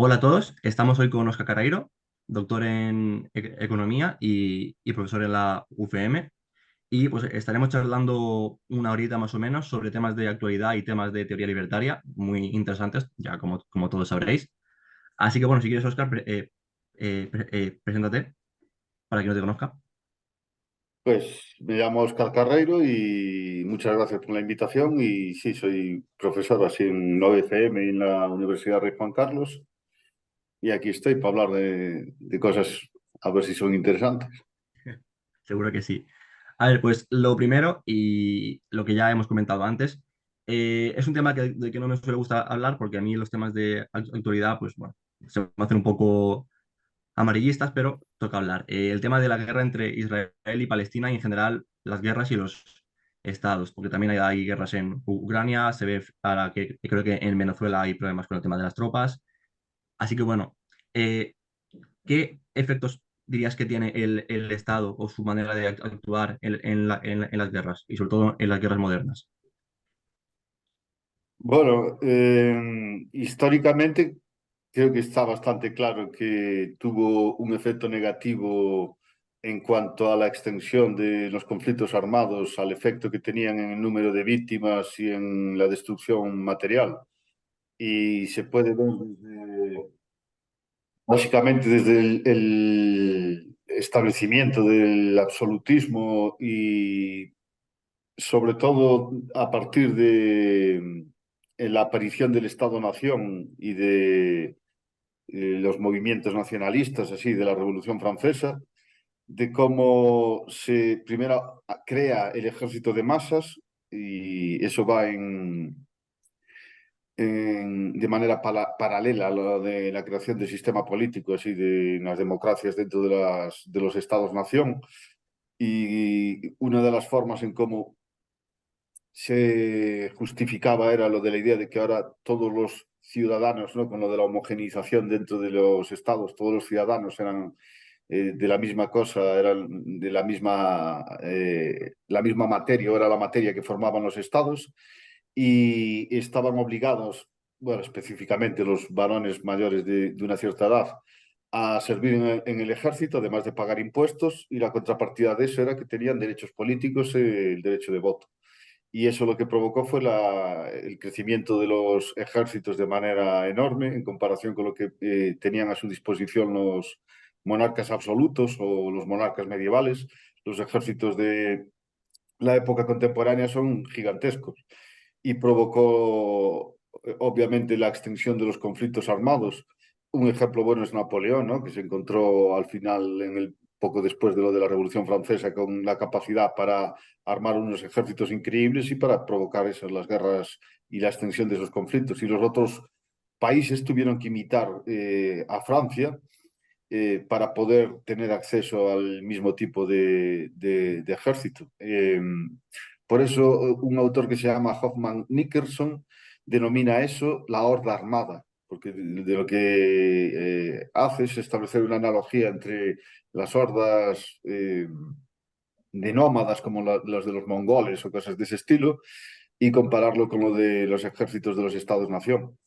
Hola a todos, estamos hoy con Oscar Carreiro, doctor en Economía y profesor en la UFM. Y pues estaremos charlando una horita más o menos sobre temas de actualidad y temas de teoría libertaria, muy interesantes, ya como todos sabréis. Así que bueno, si quieres, Oscar, preséntate para quien no te conozca. Pues me llamo Oscar Carreiro y muchas gracias por la invitación. Y sí, soy profesor así en la UFM y en la Universidad Rey Juan Carlos. Y aquí estoy para hablar de cosas, a ver si son interesantes. Seguro que sí. A ver, pues lo primero y lo que ya hemos comentado antes, es un tema de que no me suele gustar hablar porque a mí los temas de actualidad, pues bueno, se me hacen un poco amarillistas, pero toca hablar. El tema de la guerra entre Israel y Palestina y en general las guerras y los estados, porque también hay guerras en Ucrania, se ve ahora que creo que en Venezuela hay problemas con el tema de las tropas. Así que bueno, eh, ¿qué efectos dirías que tiene el Estado o su manera de actuar en las guerras y sobre todo en las guerras modernas? Bueno, históricamente creo que está bastante claro que tuvo un efecto negativo en cuanto a la extensión de los conflictos armados, al efecto que tenían en el número de víctimas y en la destrucción material. Y se puede ver básicamente desde el establecimiento del absolutismo y sobre todo a partir de la aparición del Estado-Nación y de los movimientos nacionalistas, así, de la Revolución Francesa, de cómo se primero crea el ejército de masas y eso va de manera paralela a lo de la creación del sistema político, así de las democracias dentro de los estados-nación. Y una de las formas en cómo se justificaba era lo de la idea de que ahora todos los ciudadanos, ¿no? Con lo de la homogeneización dentro de los estados, todos los ciudadanos eran de la misma cosa, eran de la misma materia, o era la materia que formaban los estados y estaban obligados, bueno, específicamente los varones mayores de una cierta edad, a servir en el ejército, además de pagar impuestos, y la contrapartida de eso era que tenían derechos políticos, el derecho de voto. Y eso lo que provocó fue el crecimiento de los ejércitos de manera enorme en comparación con lo que tenían a su disposición los monarcas absolutos o los monarcas medievales. Los ejércitos de la época contemporánea son gigantescos y provocó obviamente la extensión de los conflictos armados. Un ejemplo bueno es Napoleón, ¿no? Que se encontró al final, poco después de lo de la Revolución Francesa, con la capacidad para armar unos ejércitos increíbles y para provocar esas, las guerras y la extensión de esos conflictos. Y los otros países tuvieron que imitar a Francia para poder tener acceso al mismo tipo de ejército. Por eso, un autor que se llama Hoffman Nickerson denomina eso la horda armada, porque de lo que hace es establecer una analogía entre las hordas de nómadas como las de los mongoles o cosas de ese estilo y compararlo con lo de los ejércitos de los estados-nación. Ujú.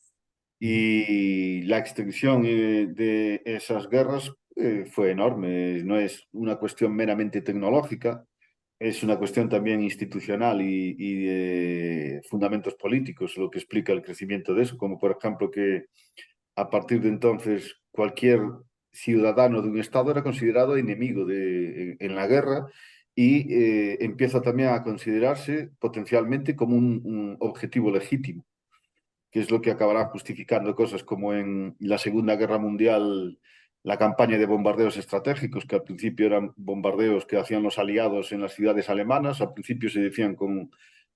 Y la extensión de esas guerras fue enorme. No es una cuestión meramente tecnológica, es una cuestión también institucional y de fundamentos políticos, lo que explica el crecimiento de eso, como por ejemplo que a partir de entonces cualquier ciudadano de un Estado era considerado enemigo en la guerra y empieza también a considerarse potencialmente como un objetivo legítimo, que es lo que acabará justificando cosas como en la Segunda Guerra Mundial, la campaña de bombardeos estratégicos, que al principio eran bombardeos que hacían los aliados en las ciudades alemanas, al principio se decían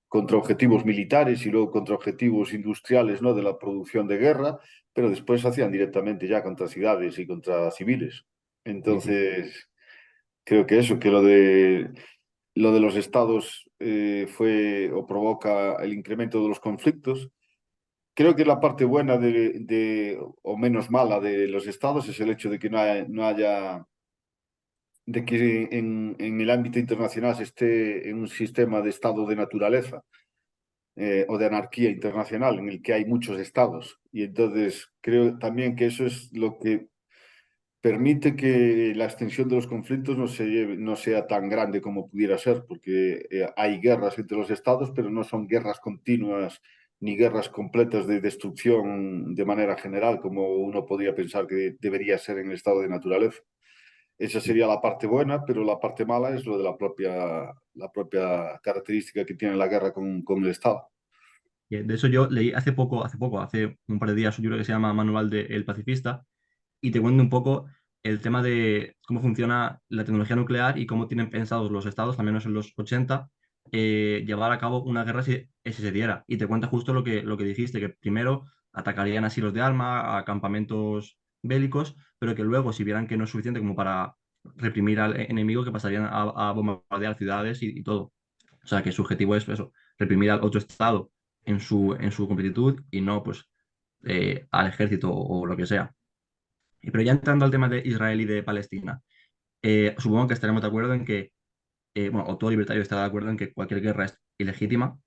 contra objetivos militares y luego contra objetivos industriales, ¿no? De la producción de guerra, pero después se hacían directamente ya contra ciudades y contra civiles. Sí, sí. Entonces, creo que eso, que lo de los estados fue o provoca el incremento de los conflictos. Creo que la parte buena o menos mala de los estados es el hecho de que no haya, de que en el ámbito internacional se esté en un sistema de estado de naturaleza. o de anarquía internacional en el que hay muchos estados. Y entonces creo también que eso es lo que permite que la extensión de los conflictos no sea tan grande como pudiera ser, porque hay guerras entre los estados, pero no son guerras continuas ni guerras completas de destrucción de manera general, como uno podría pensar que debería ser en el estado de naturaleza. Esa sería la parte buena, pero la parte mala es lo de la propia característica que tiene la guerra con el Estado. De hecho, yo leí hace un par de días un libro que se llama Manual de El Pacifista, y te cuento un poco el tema de cómo funciona la tecnología nuclear y cómo tienen pensados los estados, al menos en los 80, llevar a cabo una guerra si se diera. Y te cuenta justo lo que dijiste, que primero atacarían asilos de arma, a campamentos bélicos, pero que luego, si vieran que no es suficiente como para reprimir al enemigo, que pasarían a bombardear ciudades y todo. O sea, que su objetivo es eso, reprimir al otro estado en su completitud y no pues al ejército o lo que sea. Pero ya entrando al tema de Israel y de Palestina, supongo que estaremos de acuerdo en que, bueno, o todo libertario estará de acuerdo en que cualquier guerra es ilegítima,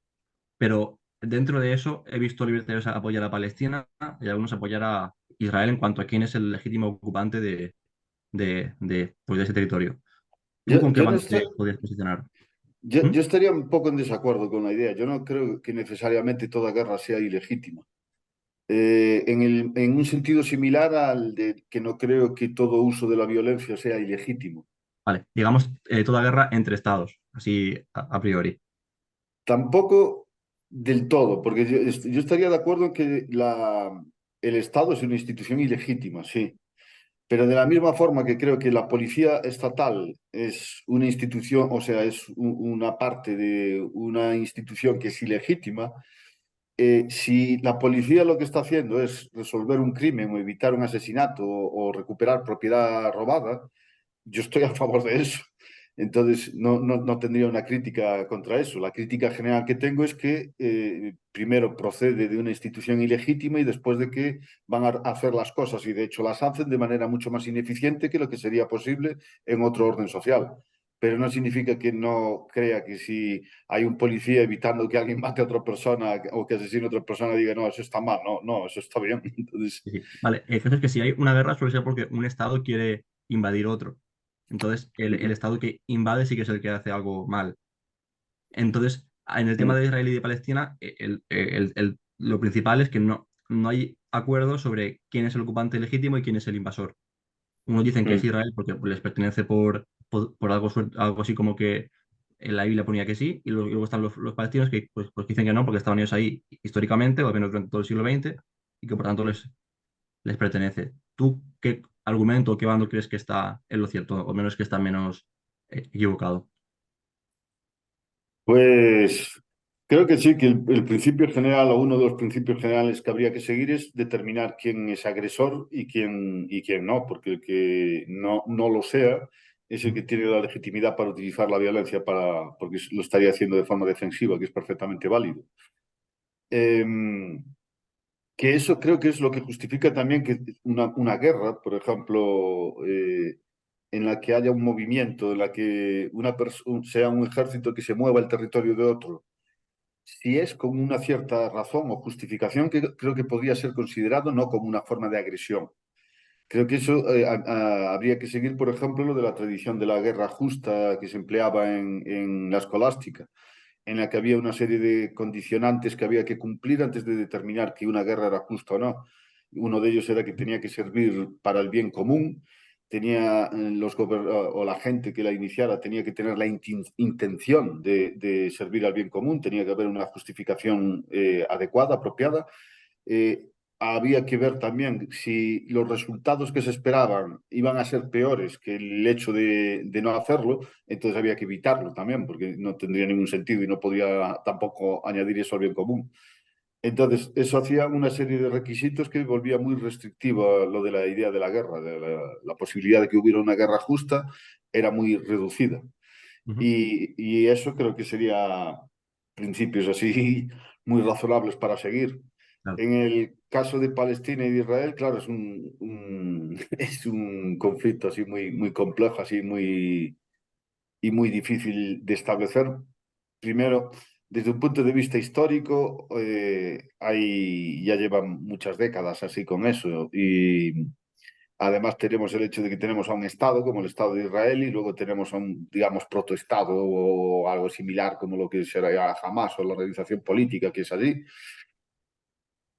pero dentro de eso he visto libertarios apoyar a Palestina y algunos apoyar a Israel en cuanto a quién es el legítimo ocupante pues, de ese territorio. ¿Tú Yo, con qué yo, no bando estoy, te podrías posicionar? yo, ¿Mm? yo estaría un poco en desacuerdo con la idea. Yo no creo que necesariamente toda guerra sea ilegítima. En un sentido similar al de que no creo que todo uso de la violencia sea ilegítimo. Vale, digamos toda guerra entre estados, así a priori. Tampoco del todo, porque yo estaría de acuerdo en que el Estado es una institución ilegítima, sí. Pero de la misma forma que creo que la policía estatal es una institución, o sea, es una parte de una institución que es ilegítima, si la policía lo que está haciendo es resolver un crimen o evitar un asesinato o recuperar propiedad robada, yo estoy a favor de eso. Entonces, no tendría una crítica contra eso. La crítica general que tengo es que primero procede de una institución ilegítima y después de que van a hacer las cosas y de hecho las hacen de manera mucho más ineficiente que lo que sería posible en otro orden social. Pero no significa que no crea que si hay un policía evitando que alguien mate a otra persona o que asesine a otra persona, diga, no, eso está mal, no, no, eso está bien. Entonces, Sí, sí. Vale, el caso es que si hay una guerra suele ser porque un Estado quiere invadir otro. Entonces, el Estado que invade sí que es el que hace algo mal. Entonces, en el tema de Israel y de Palestina, lo principal es que no hay acuerdo sobre quién es el ocupante legítimo y quién es el invasor. Unos dicen que es Israel porque les pertenece por algo, algo así como que en la Biblia ponía que sí, y luego están los palestinos que pues dicen que no, porque estaban ellos ahí históricamente, o al menos durante todo el siglo XX, y que por tanto les pertenece. ¿Tú qué argumento o qué bando crees que está en lo cierto, o menos que está menos equivocado? Pues creo que sí, que el principio general o uno de los principios generales que habría que seguir es determinar quién es agresor y quién no, porque el que no lo sea es el que tiene la legitimidad para utilizar la violencia porque lo estaría haciendo de forma defensiva, que es perfectamente válido. Que eso creo que es lo que justifica también que una guerra, por ejemplo, en la que haya un movimiento, en la que sea un ejército que se mueva el territorio de otro, si es con una cierta razón o justificación, que creo que podría ser considerado no como una forma de agresión. Creo que eso habría que seguir, por ejemplo, lo de la tradición de la guerra justa que se empleaba en la escolástica, en la que había una serie de condicionantes que había que cumplir antes de determinar que una guerra era justa o no. Uno de ellos era que tenía que servir para el bien común, o la gente que la iniciara tenía que tener la intención de servir al bien común, tenía que haber una justificación adecuada, apropiada. Eh, Había que ver también si los resultados que se esperaban iban a ser peores que el hecho de no hacerlo, entonces había que evitarlo también, porque no tendría ningún sentido y no podía tampoco añadir eso al bien común. Entonces, eso hacía una serie de requisitos que volvía muy restrictiva lo de la idea de la guerra, de la posibilidad de que hubiera una guerra justa era muy reducida. Ujú. Y eso creo que sería principios así muy razonables para seguir. Claro. En el caso de Palestina y de Israel, claro, es es un conflicto así muy, muy complejo, así muy, y muy difícil de establecer. Primero, desde un punto de vista histórico, ya llevan muchas décadas así con eso. Y además tenemos el hecho de que tenemos a un Estado como el Estado de Israel y luego tenemos a un, digamos, protoestado o algo similar como lo que será Hamas o la organización política que es allí.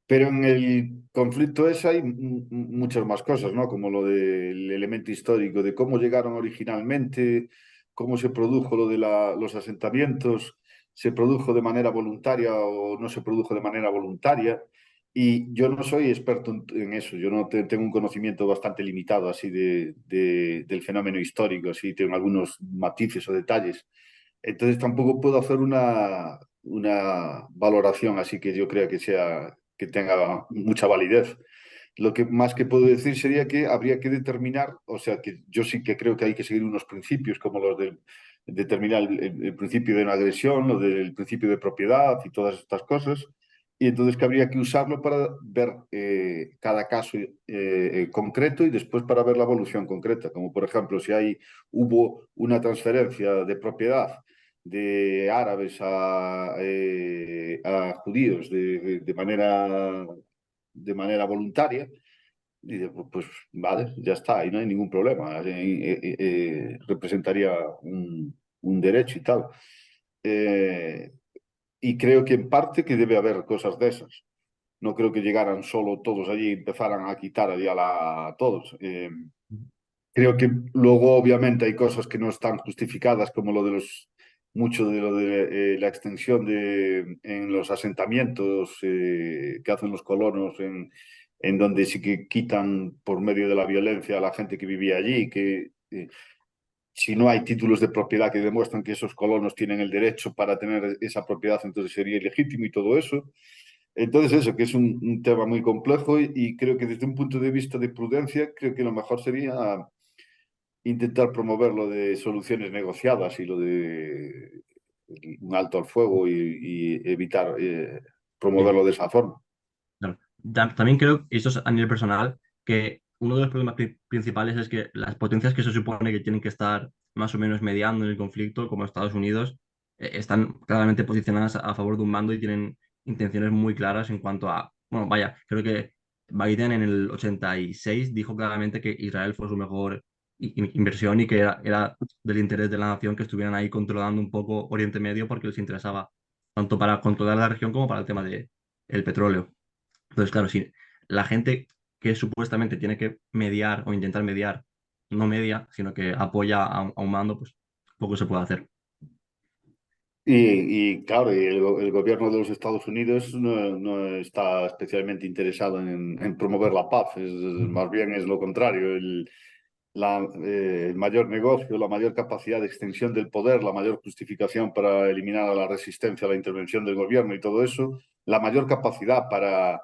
Pero en el conflicto ese hay muchas más cosas, ¿no? Como lo del elemento histórico, de cómo llegaron originalmente, cómo se produjo lo de los asentamientos, se produjo de manera voluntaria o no se produjo de manera voluntaria. Y yo no soy experto en eso, yo no tengo un conocimiento bastante limitado así del fenómeno histórico, así tengo algunos matices o detalles. Entonces tampoco puedo hacer una valoración así que yo crea que sea que tenga mucha validez. Lo que más que puedo decir sería que habría que determinar, o sea, que yo sí que creo que hay que seguir unos principios como los de determinar el principio de no agresión, lo del principio de propiedad y todas estas cosas. Y entonces que habría que usarlo para ver cada caso concreto y después para ver la evolución concreta. Como por ejemplo, si hubo una transferencia de propiedad de árabes a judíos de manera voluntaria, y pues vale, ya está, y no hay ningún problema. Representaría un derecho y tal. Eh, y creo que en parte que debe haber cosas de esas. No creo que llegaran solo todos allí y empezaran a quitar a todos. Creo que luego obviamente hay cosas que no están justificadas, como mucho de lo de la extensión en los asentamientos que hacen los colonos, en donde sí que quitan por medio de la violencia a la gente que vivía allí, que si no hay títulos de propiedad que demuestran que esos colonos tienen el derecho para tener esa propiedad, entonces sería ilegítimo y todo eso. Entonces eso, que es un tema muy complejo y creo que desde un punto de vista de prudencia, creo que lo mejor sería intentar promover lo de soluciones negociadas y lo de un alto al fuego y evitar Sí, promoverlo de esa forma. claro. También creo, y esto es a nivel personal, que uno de los problemas principales es que las potencias que se supone que tienen que estar más o menos mediando en el conflicto, como Estados Unidos, están claramente posicionadas a favor de un bando y tienen intenciones muy claras en cuanto a, bueno, vaya, creo que Biden en el 86 dijo claramente que Israel fue su mejor inversión y que era del interés de la nación que estuvieran ahí controlando un poco Oriente Medio porque les interesaba tanto para controlar la región como para el tema del petróleo. Entonces, claro, si la gente que supuestamente tiene que mediar o intentar mediar, no media, sino que apoya a un mando, pues poco se puede hacer. Claro, el gobierno de los Estados Unidos no está especialmente interesado en promover la paz, más bien es lo contrario. El mayor negocio, la mayor capacidad de extensión del poder, la mayor justificación para eliminar a la resistencia a la intervención del gobierno y todo eso, la mayor capacidad para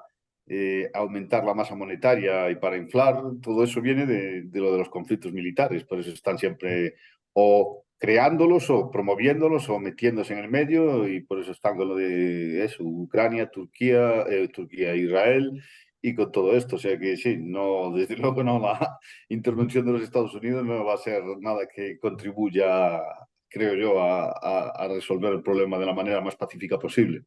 aumentar la masa monetaria y para inflar, todo eso viene de lo de los conflictos militares. Por eso están siempre o creándolos o promoviéndolos o metiéndose en el medio y por eso están con lo de eso, Ucrania, Turquía, Israel y con todo esto. O sea que sí, no, desde luego no, la intervención de los Estados Unidos no va a ser nada que contribuya, creo yo, a resolver el problema de la manera más pacífica posible.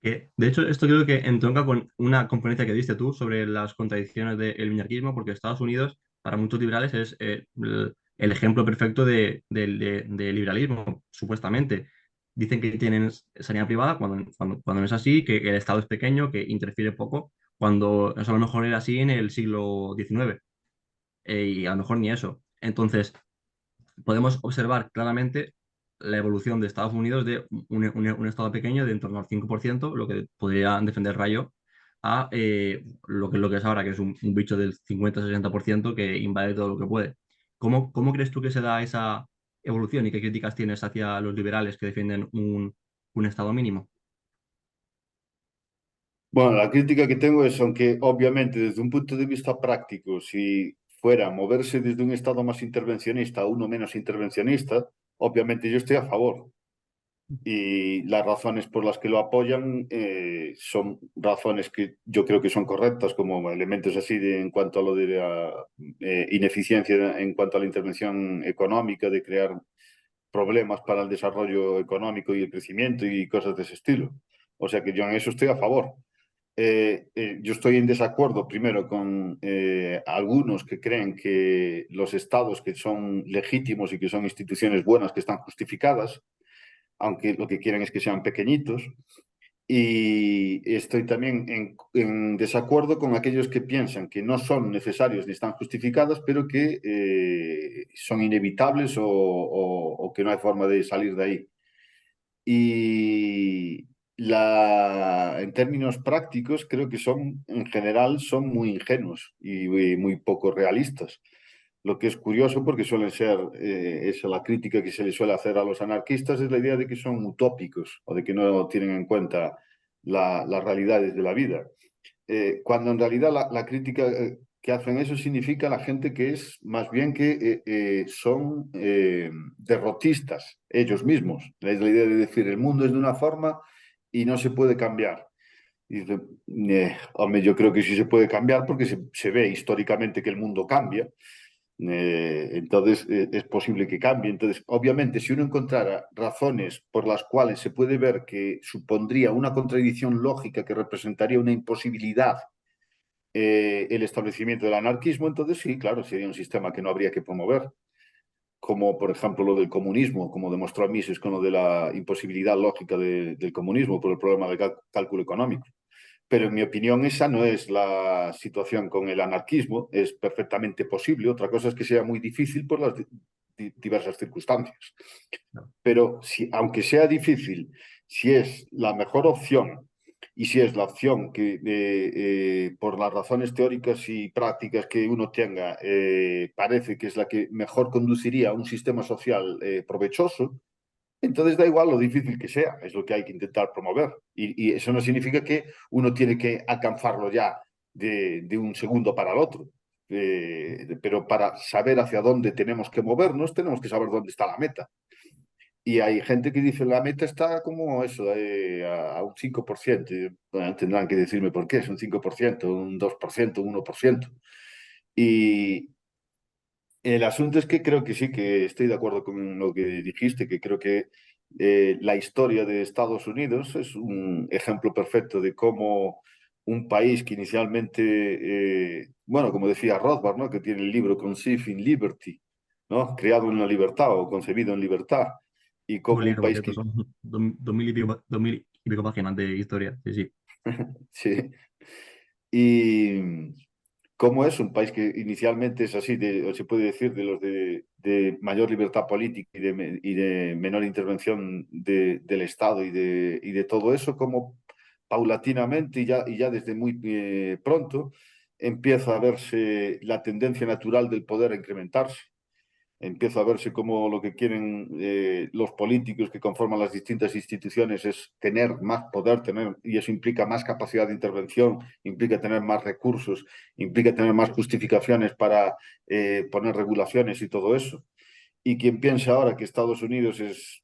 Que, de hecho, esto creo que entronca con una conferencia que diste tú sobre las contradicciones del minarquismo, porque Estados Unidos, para muchos liberales, es el ejemplo perfecto de liberalismo, supuestamente. Dicen que tienen sanidad privada cuando no es así, que el Estado es pequeño, que interfiere poco, cuando eso a lo mejor era así en el siglo XIX, y a lo mejor ni eso. Entonces, podemos observar claramente la evolución de Estados Unidos de un estado pequeño de en torno al 5%, lo que podría defender Rayo, a lo que es ahora, que es un bicho del 50-60% que invade todo lo que puede. ¿Cómo crees tú que se da esa evolución y qué críticas tienes hacia los liberales que defienden un estado mínimo? Bueno, la crítica que tengo es, aunque obviamente desde un punto de vista práctico, si fuera moverse desde un Estado más intervencionista a uno menos intervencionista, obviamente yo estoy a favor. Y las razones por las que lo apoyan son razones que yo creo que son correctas, como elementos así en cuanto a lo de la ineficiencia en cuanto a la intervención económica, de crear problemas para el desarrollo económico y el crecimiento y cosas de ese estilo. O sea que yo en eso estoy a favor. Yo estoy en desacuerdo primero con algunos que creen que los estados que son legítimos y que son instituciones buenas, que están justificadas, aunque lo que quieren es que sean pequeñitos. Y estoy también en desacuerdo con aquellos que piensan que no son necesarios ni están justificadas, pero que son inevitables o que no hay forma de salir de ahí. Y en términos prácticos, creo que son, en general, son muy ingenuos y muy poco realistas. Lo que es curioso, porque suelen ser, esa la crítica que se le suele hacer a los anarquistas, es la idea de que son utópicos o de que no tienen en cuenta las realidades de la vida. Cuando en realidad la crítica que hacen eso significa la gente que es más bien que son derrotistas ellos mismos. Es la idea de decir el mundo es de una forma y no se puede cambiar. Y dice, hombre, yo creo que sí se puede cambiar porque se ve históricamente que el mundo cambia. Entonces es posible que cambie. Entonces, obviamente, si uno encontrara razones por las cuales se puede ver que supondría una contradicción lógica que representaría una imposibilidad el establecimiento del anarquismo, entonces sí, claro, sería un sistema que no habría que promover, como por ejemplo lo del comunismo, como demostró Mises con lo de la imposibilidad lógica del comunismo por el problema del cálculo económico. Pero en mi opinión esa no es la situación con el anarquismo, es perfectamente posible. Otra cosa es que sea muy difícil por las diversas circunstancias. No. Pero si, aunque sea difícil, si es la mejor opción y si es la opción que, por las razones teóricas y prácticas que uno tenga, parece que es la que mejor conduciría a un sistema social provechoso, entonces da igual lo difícil que sea, es lo que hay que intentar promover. Y eso no significa que uno tiene que alcanzarlo ya de un segundo para el otro. Pero para saber hacia dónde tenemos que movernos, tenemos que saber dónde está la meta. Y hay gente que dice la meta está como eso, a un 5%. Bueno, tendrán que decirme por qué, es un 5%, un 2%, un 1%. Y el asunto es que creo que sí, que estoy de acuerdo con lo que dijiste, que creo que la historia de Estados Unidos es un ejemplo perfecto de cómo un país que inicialmente, bueno, como decía Rothbard, ¿no? Que tiene el libro Conceived in Liberty, ¿no? Creado en la libertad o concebido en libertad, y Buen como un libro, por país cierto, que, son 2000 y pico páginas de historia. Sí, sí. sí, y cómo es un país que inicialmente es así, o se puede decir, de los de mayor libertad política y de menor intervención del Estado y de todo eso, como paulatinamente y ya desde muy pronto empieza a verse la tendencia natural del poder a incrementarse. Empieza a verse como lo que quieren los políticos que conforman las distintas instituciones es tener más poder, y eso implica más capacidad de intervención, implica tener más recursos, implica tener más justificaciones para poner regulaciones y todo eso. Y quien piensa ahora que Estados Unidos es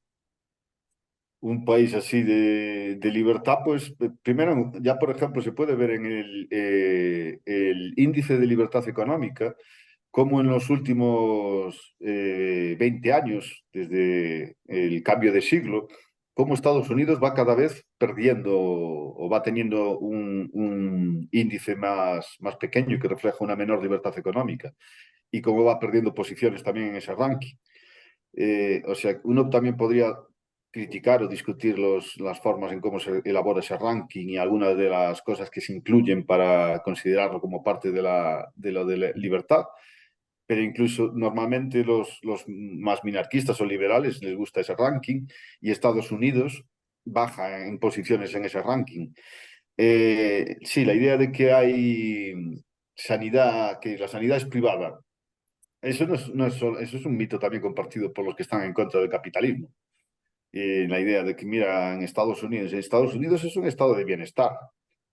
un país así de libertad, pues primero, ya por ejemplo, se puede ver en el índice de libertad económica como en los últimos 20 años, desde el cambio de siglo, cómo Estados Unidos va cada vez perdiendo o va teniendo un índice más pequeño que refleja una menor libertad económica y cómo va perdiendo posiciones también en ese ranking. O sea, uno también podría criticar o discutir las formas en cómo se elabora ese ranking y algunas de las cosas que se incluyen para considerarlo como parte de la libertad, pero incluso normalmente los más minarquistas o liberales les gusta ese ranking y Estados Unidos baja en posiciones en ese ranking. Sí, la idea de que hay sanidad, que la sanidad es privada, eso eso es un mito también compartido por los que están en contra del capitalismo. La idea de que, mira, en Estados Unidos es un estado de bienestar,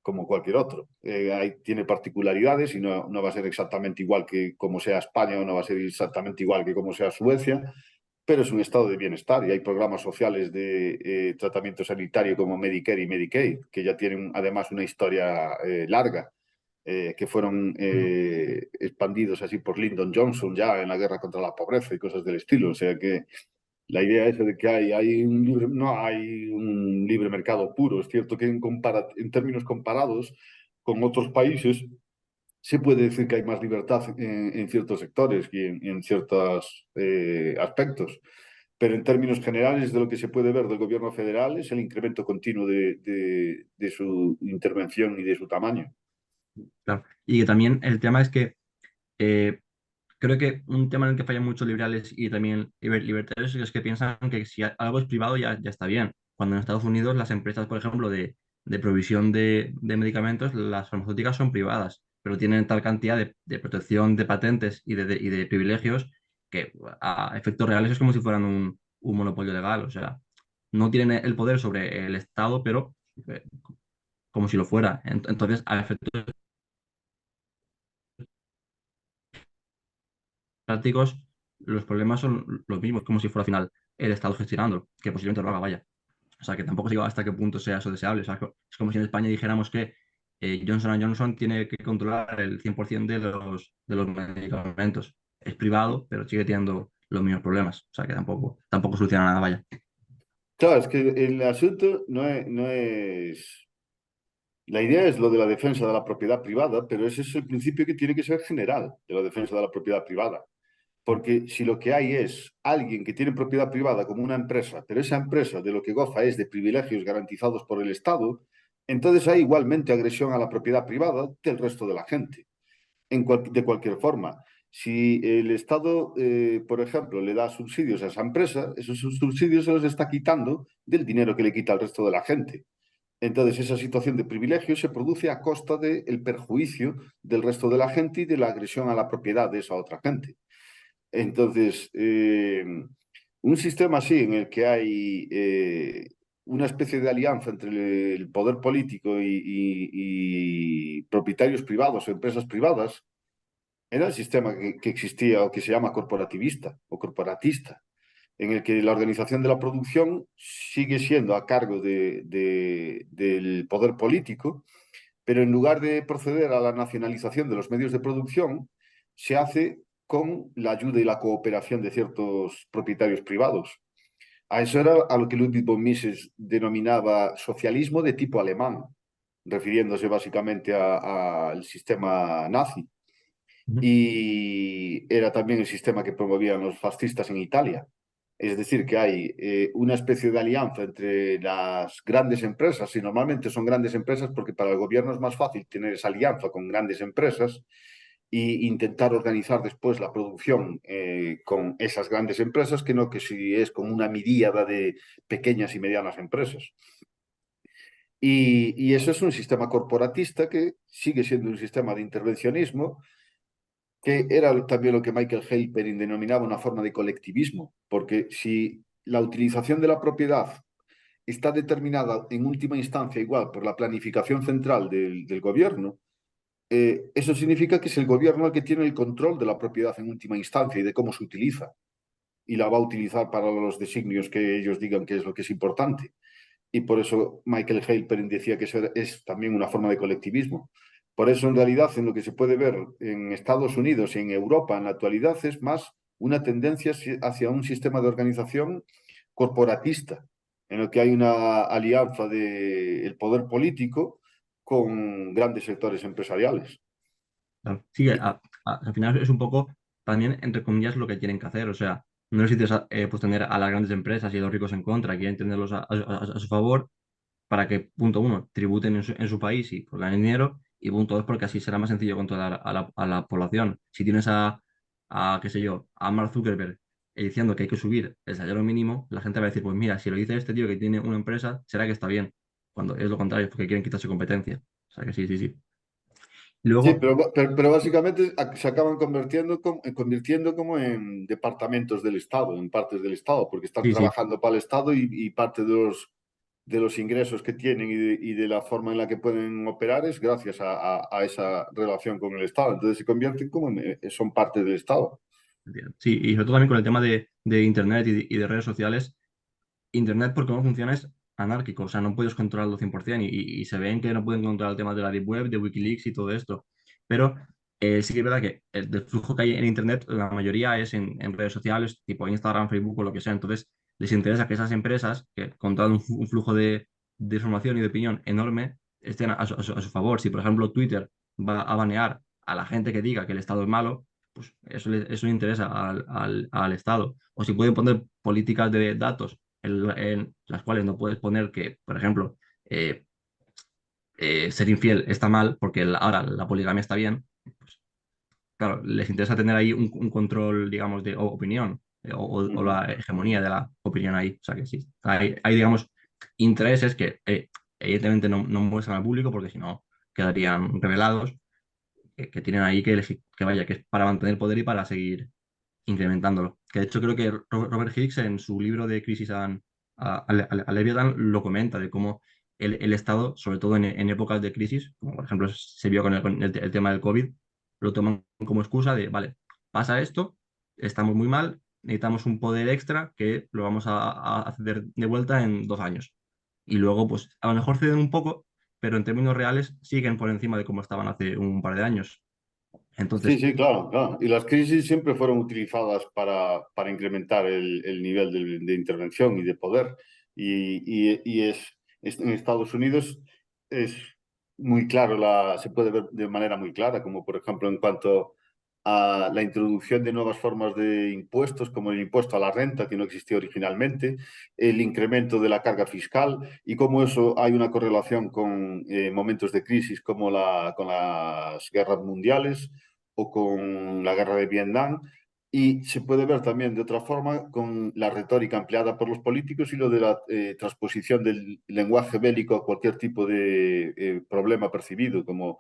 como cualquier otro. Tiene particularidades y no va a ser exactamente igual que como sea España o no va a ser exactamente igual que como sea Suecia, pero es un estado de bienestar y hay programas sociales de tratamiento sanitario como Medicare y Medicaid, que ya tienen además una historia larga, que fueron expandidos así por Lyndon Johnson ya en la guerra contra la pobreza y cosas del estilo. O sea que la idea esa de que hay un libre, no hay un libre mercado puro. Es cierto que en términos comparados con otros países se puede decir que hay más libertad en ciertos sectores y en ciertos aspectos. Pero en términos generales de lo que se puede ver del gobierno federal es el incremento continuo de su intervención y de su tamaño. Claro. Y que también el tema es que eh, creo que un tema en el que fallan muchos liberales y también libertarios es que piensan que si algo es privado ya está bien. Cuando en Estados Unidos las empresas, por ejemplo, de provisión de medicamentos, las farmacéuticas son privadas, pero tienen tal cantidad de protección de patentes y de privilegios que a efectos reales es como si fueran un monopolio legal. O sea, no tienen el poder sobre el Estado, pero eh, como si lo fuera. Entonces, a efectos prácticos, los problemas son los mismos, como si fuera al final el Estado gestionándolo, que posiblemente lo haga, vaya. O sea, que tampoco sé yo hasta qué punto sea eso deseable. O sea, es como si en España dijéramos que Johnson Johnson tiene que controlar el 100% de los medicamentos. Es privado, pero sigue teniendo los mismos problemas. O sea, que tampoco soluciona nada, vaya. Claro, es que el asunto no es. La idea es lo de la defensa de la propiedad privada, pero ese es el principio que tiene que ser general de la defensa de la propiedad privada. Porque si lo que hay es alguien que tiene propiedad privada como una empresa, pero esa empresa de lo que goza es de privilegios garantizados por el Estado, entonces hay igualmente agresión a la propiedad privada del resto de la gente, de cualquier forma. Si el Estado, por ejemplo, le da subsidios a esa empresa, esos subsidios se los está quitando del dinero que le quita al resto de la gente. Entonces, esa situación de privilegio se produce a costa del perjuicio del resto de la gente y de la agresión a la propiedad de esa otra gente. Entonces, un sistema así en el que hay una especie de alianza entre el poder político y propietarios privados o empresas privadas, era el sistema que existía o que se llama corporativista o corporatista, en el que la organización de la producción sigue siendo a cargo del poder político, pero en lugar de proceder a la nacionalización de los medios de producción, se hace con la ayuda y la cooperación de ciertos propietarios privados. A eso era a lo que Ludwig von Mises denominaba socialismo de tipo alemán, refiriéndose básicamente al sistema nazi. Ujú. Y era también el sistema que promovían los fascistas en Italia. Es decir, que hay una especie de alianza entre las grandes empresas, y normalmente son grandes empresas porque para el gobierno es más fácil tener esa alianza con grandes empresas e intentar organizar después la producción con esas grandes empresas, que no que si es con una miríada de pequeñas y medianas empresas. Y eso es un sistema corporatista que sigue siendo un sistema de intervencionismo, que era también lo que Michael Halperin denominaba una forma de colectivismo, porque si la utilización de la propiedad está determinada en última instancia igual por la planificación central del gobierno, eso significa que es el gobierno el que tiene el control de la propiedad en última instancia y de cómo se utiliza, y la va a utilizar para los designios que ellos digan que es lo que es importante. Y por eso Michael Halperin decía que eso es también una forma de colectivismo. Por eso, en realidad, en lo que se puede ver en Estados Unidos y en Europa en la actualidad es más una tendencia hacia un sistema de organización corporatista, en el que hay una alianza del poder político con grandes sectores empresariales. Claro. Sí, al final es un poco también, entre comillas, lo que quieren que hacer. O sea, no necesitas pues tener a las grandes empresas y a los ricos en contra, quieren tenerlos a su favor para que, punto uno, tributen en su país y pues, ganen dinero, y punto dos, porque así será más sencillo controlar a la población. Si tienes qué sé yo, a Mark Zuckerberg diciendo que hay que subir el salario mínimo, la gente va a decir, pues mira, si lo dice este tío que tiene una empresa, será que está bien, cuando es lo contrario, porque quieren quitarse competencia. O sea que sí, sí, sí. Y Sí, luego, pero básicamente se acaban convirtiendo como en departamentos del Estado, en partes del Estado, porque están sí, sí, trabajando para el Estado y parte de los ingresos que tienen y de la forma en la que pueden operar es gracias a esa relación con el Estado. Entonces se convierten como son parte del Estado. entiendo. Sí, y sobre todo también con el tema de Internet y de redes sociales. Internet, por cómo funciona, es anárquico, o sea, no puedes controlarlo 100% y se ven que no pueden controlar el tema de la Deep Web, de Wikileaks y todo esto. Pero sí que es verdad que del flujo que hay en Internet, la mayoría es en redes sociales, tipo Instagram, Facebook o lo que sea. Entonces, les interesa que esas empresas, que controlan un flujo de información y de opinión enorme, estén a su favor. Si, por ejemplo, Twitter va a banear a la gente que diga que el Estado es malo, pues eso, eso le interesa al Estado. O si pueden poner políticas de datos en las cuales no puedes poner que, por ejemplo, eh, ser infiel está mal porque ahora la poligamia está bien, pues claro, les interesa tener ahí un control, digamos, de opinión o Ujú. la hegemonía de la opinión ahí. O sea que sí, hay digamos, intereses que evidentemente no muestran al público porque si no quedarían revelados, que tienen ahí que vaya, que es para mantener el poder y para seguir incrementándolo. Que de hecho creo que Robert Hicks en su libro de Crisis a Leviathan lo comenta, de cómo el Estado, sobre todo en épocas de crisis, como por ejemplo se vio con el tema del COVID, lo toman como excusa de, vale, pasa esto, estamos muy mal, necesitamos un poder extra que lo vamos a hacer de vuelta en 2 años. Y luego, pues a lo mejor ceden un poco, pero en términos reales siguen por encima de cómo estaban hace un par de años. Sí, Entonces, sí, claro, claro. Y las crisis siempre fueron utilizadas para incrementar el nivel de intervención y de poder. En Estados Unidos es muy claro, se puede ver de manera muy clara, como por ejemplo en cuanto a la introducción de nuevas formas de impuestos, como el impuesto a la renta, que no existía originalmente, el incremento de la carga fiscal y cómo eso hay una correlación con momentos de crisis como con las guerras mundiales o con la guerra de Vietnam. Y se puede ver también de otra forma con la retórica empleada por los políticos y lo de la transposición del lenguaje bélico a cualquier tipo de problema percibido, como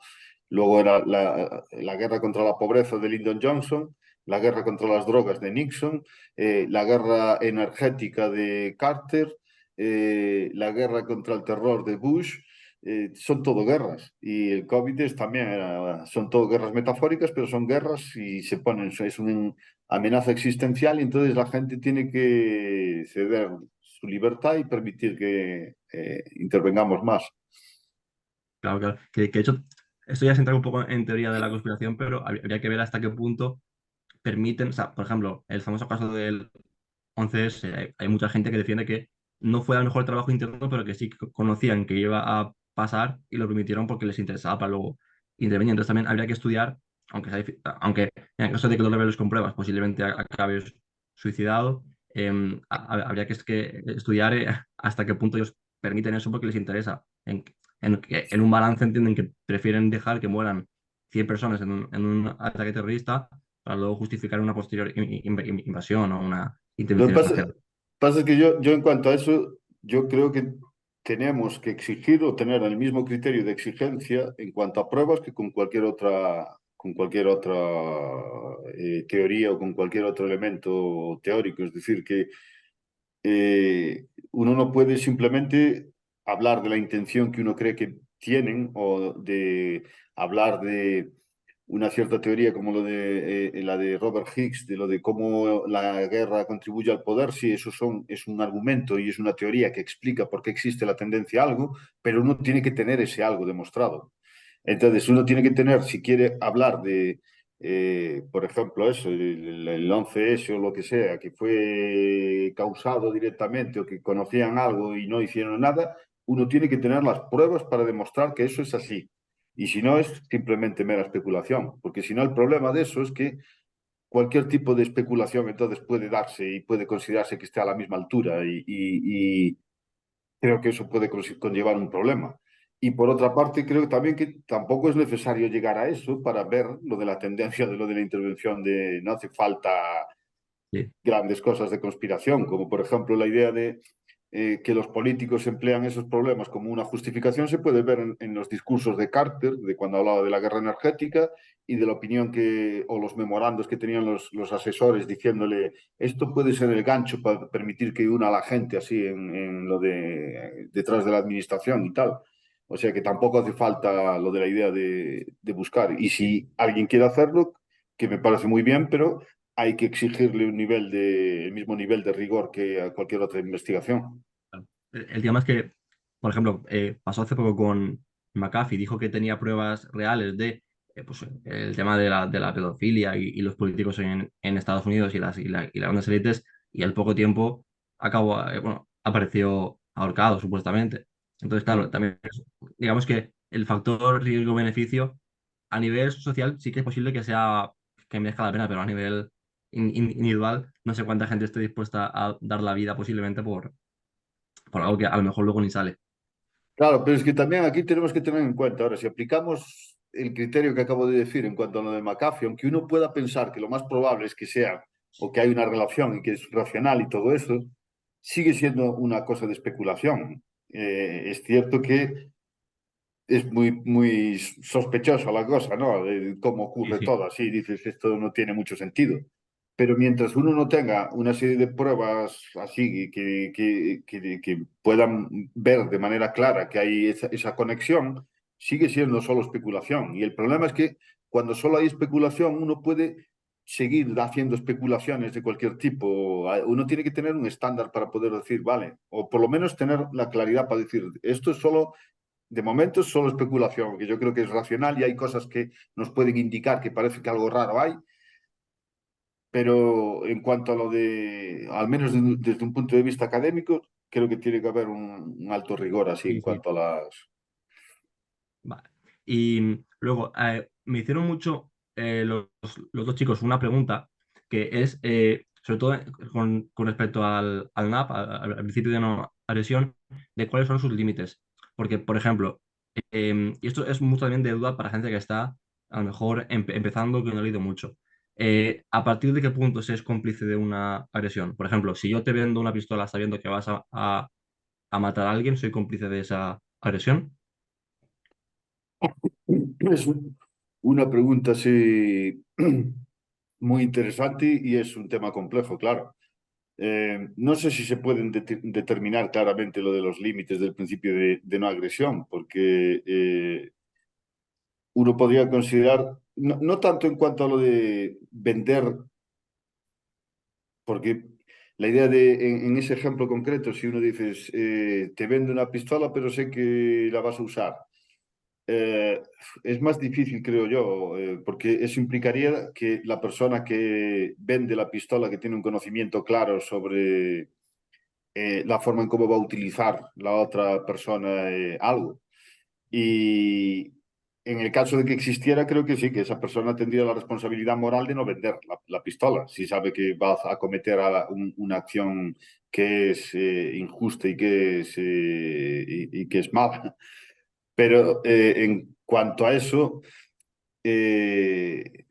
luego era la guerra contra la pobreza de Lyndon Johnson, la guerra contra las drogas de Nixon, la guerra energética de Carter, la guerra contra el terror de Bush. Son todo guerras y el COVID también son todo guerras metafóricas, pero son guerras y se ponen, es una amenaza existencial y entonces la gente tiene que ceder su libertad y permitir que intervengamos más. claro, claro. Que de hecho, esto ya se entra un poco en teoría de la conspiración, pero habría que ver hasta qué punto permiten, o sea, por ejemplo, el famoso caso del 11S, hay mucha gente que defiende que no fue a lo mejor trabajo interno, pero que sí que conocían que iba a pasar y lo permitieron porque les interesaba para luego intervenir. Entonces también habría que estudiar, aunque en el caso de que lo reveles con pruebas, posiblemente acabe suicidado, habría que estudiar hasta qué punto ellos permiten eso porque les interesa. En un balance entienden que prefieren dejar que mueran 100 personas en un ataque terrorista para luego justificar una posterior invasión o una Lo que intervención pasa, extranjera. pasa es que yo en cuanto a eso, yo creo que tenemos que exigir o tener el mismo criterio de exigencia en cuanto a pruebas que con cualquier otra teoría o con cualquier otro elemento teórico. Es decir, que uno no puede simplemente hablar de la intención que uno cree que tienen o de hablar de una cierta teoría como la de Robert Hicks, de lo de cómo la guerra contribuye al poder, sí, es un argumento y es una teoría que explica por qué existe la tendencia a algo, pero uno tiene que tener ese algo demostrado. Entonces, uno tiene que tener, si quiere hablar de, por ejemplo, eso, el 11S o lo que sea, que fue causado directamente o que conocían algo y no hicieron nada, uno tiene que tener las pruebas para demostrar que eso es así. Y si no, es simplemente mera especulación, porque si no, el problema de eso es que cualquier tipo de especulación entonces puede darse y puede considerarse que esté a la misma altura y creo que eso puede conllevar un problema. Y por otra parte, creo también que tampoco es necesario llegar a eso para ver lo de la tendencia de lo de la intervención de no hace falta Sí, grandes cosas de conspiración, como por ejemplo la idea de que los políticos emplean esos problemas como una justificación, se puede ver en los discursos de Carter, de cuando hablaba de la guerra energética y de la opinión o los memorandos que tenían los asesores diciéndole esto puede ser el gancho para permitir que una a la gente así en lo de detrás de la administración y tal. O sea que tampoco hace falta lo de la idea de buscar. Y si alguien quiere hacerlo, que me parece muy bien, pero hay que exigirle el mismo nivel de rigor que a cualquier otra investigación. claro. El tema es que, por ejemplo, pasó hace poco con McAfee, dijo que tenía pruebas reales de pues, el tema de la pedofilia y los políticos en Estados Unidos y las grandes élites, y al poco tiempo bueno, apareció ahorcado, supuestamente. Entonces, claro, Mm. también, digamos que el factor riesgo-beneficio a nivel social sí que es posible que merezca la pena, pero a nivel individual, no sé cuánta gente esté dispuesta a dar la vida posiblemente por algo que a lo mejor luego ni sale. Claro, pero es que también aquí tenemos que tener en cuenta, ahora, si aplicamos el criterio que acabo de decir en cuanto a lo de McAfee, aunque uno pueda pensar que lo más probable es que sea o que hay una relación y que es racional y todo eso, sigue siendo una cosa de especulación. Es cierto que es muy sospechosa la cosa, ¿no? De cómo Sí, ocurre sí, todo así, dices, esto no tiene mucho sentido. Pero mientras uno no tenga una serie de pruebas así que puedan ver de manera clara que hay esa conexión, sigue siendo solo especulación. Y el problema es que cuando solo hay especulación, uno puede seguir haciendo especulaciones de cualquier tipo. Uno tiene que tener un estándar para poder decir, vale, o por lo menos tener la claridad para decir, esto es solo de momento es solo especulación, que yo creo que es racional y hay cosas que nos pueden indicar que parece que algo raro hay, pero en cuanto a lo de, al menos desde un punto de vista académico, creo que tiene que haber un alto rigor así en sí, sí. cuanto a las... Vale. Y luego, me hicieron mucho los dos chicos una pregunta que es, sobre todo con respecto al NAP, al principio de no agresión, de cuáles son sus límites. Porque, por ejemplo, y esto es mucho también de duda para gente que está a lo mejor empezando, que no ha leído mucho. ¿A partir de qué punto se es cómplice de una agresión? Por ejemplo, si yo te vendo una pistola sabiendo que vas a matar a alguien, ¿soy cómplice de esa agresión? Es una pregunta así muy interesante y es un tema complejo, claro. No sé si se pueden determinar claramente lo de los límites del principio de no agresión, porque uno podría considerar, no tanto en cuanto a lo de vender, porque la idea en ese ejemplo concreto, si uno dice, te vendo una pistola, pero sé que la vas a usar, eh, es más difícil, creo yo, porque eso implicaría que la persona que vende la pistola, que tiene un conocimiento claro sobre la forma en cómo va a utilizar la otra persona algo. Y en el caso de que existiera, creo que sí, que esa persona tendría la responsabilidad moral de no vender la pistola, si sabe que va a cometer una acción que es injusta y que es, y que es mala. Pero en cuanto a eso, eh,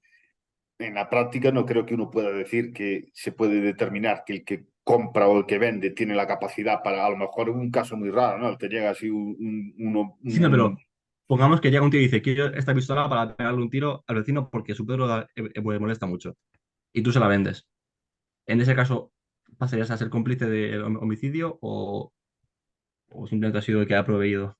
en la práctica no creo que uno pueda decir que se puede determinar que el que compra o el que vende tiene la capacidad para, a lo mejor en un caso muy raro, ¿no? Te llega así Sí, no, pero pongamos que llega un tío y dice, quiero esta pistola para pegarle un tiro al vecino porque su perro le molesta mucho. Y tú se la vendes. En ese caso, ¿pasarías a ser cómplice del homicidio o simplemente ha sido el que ha proveído?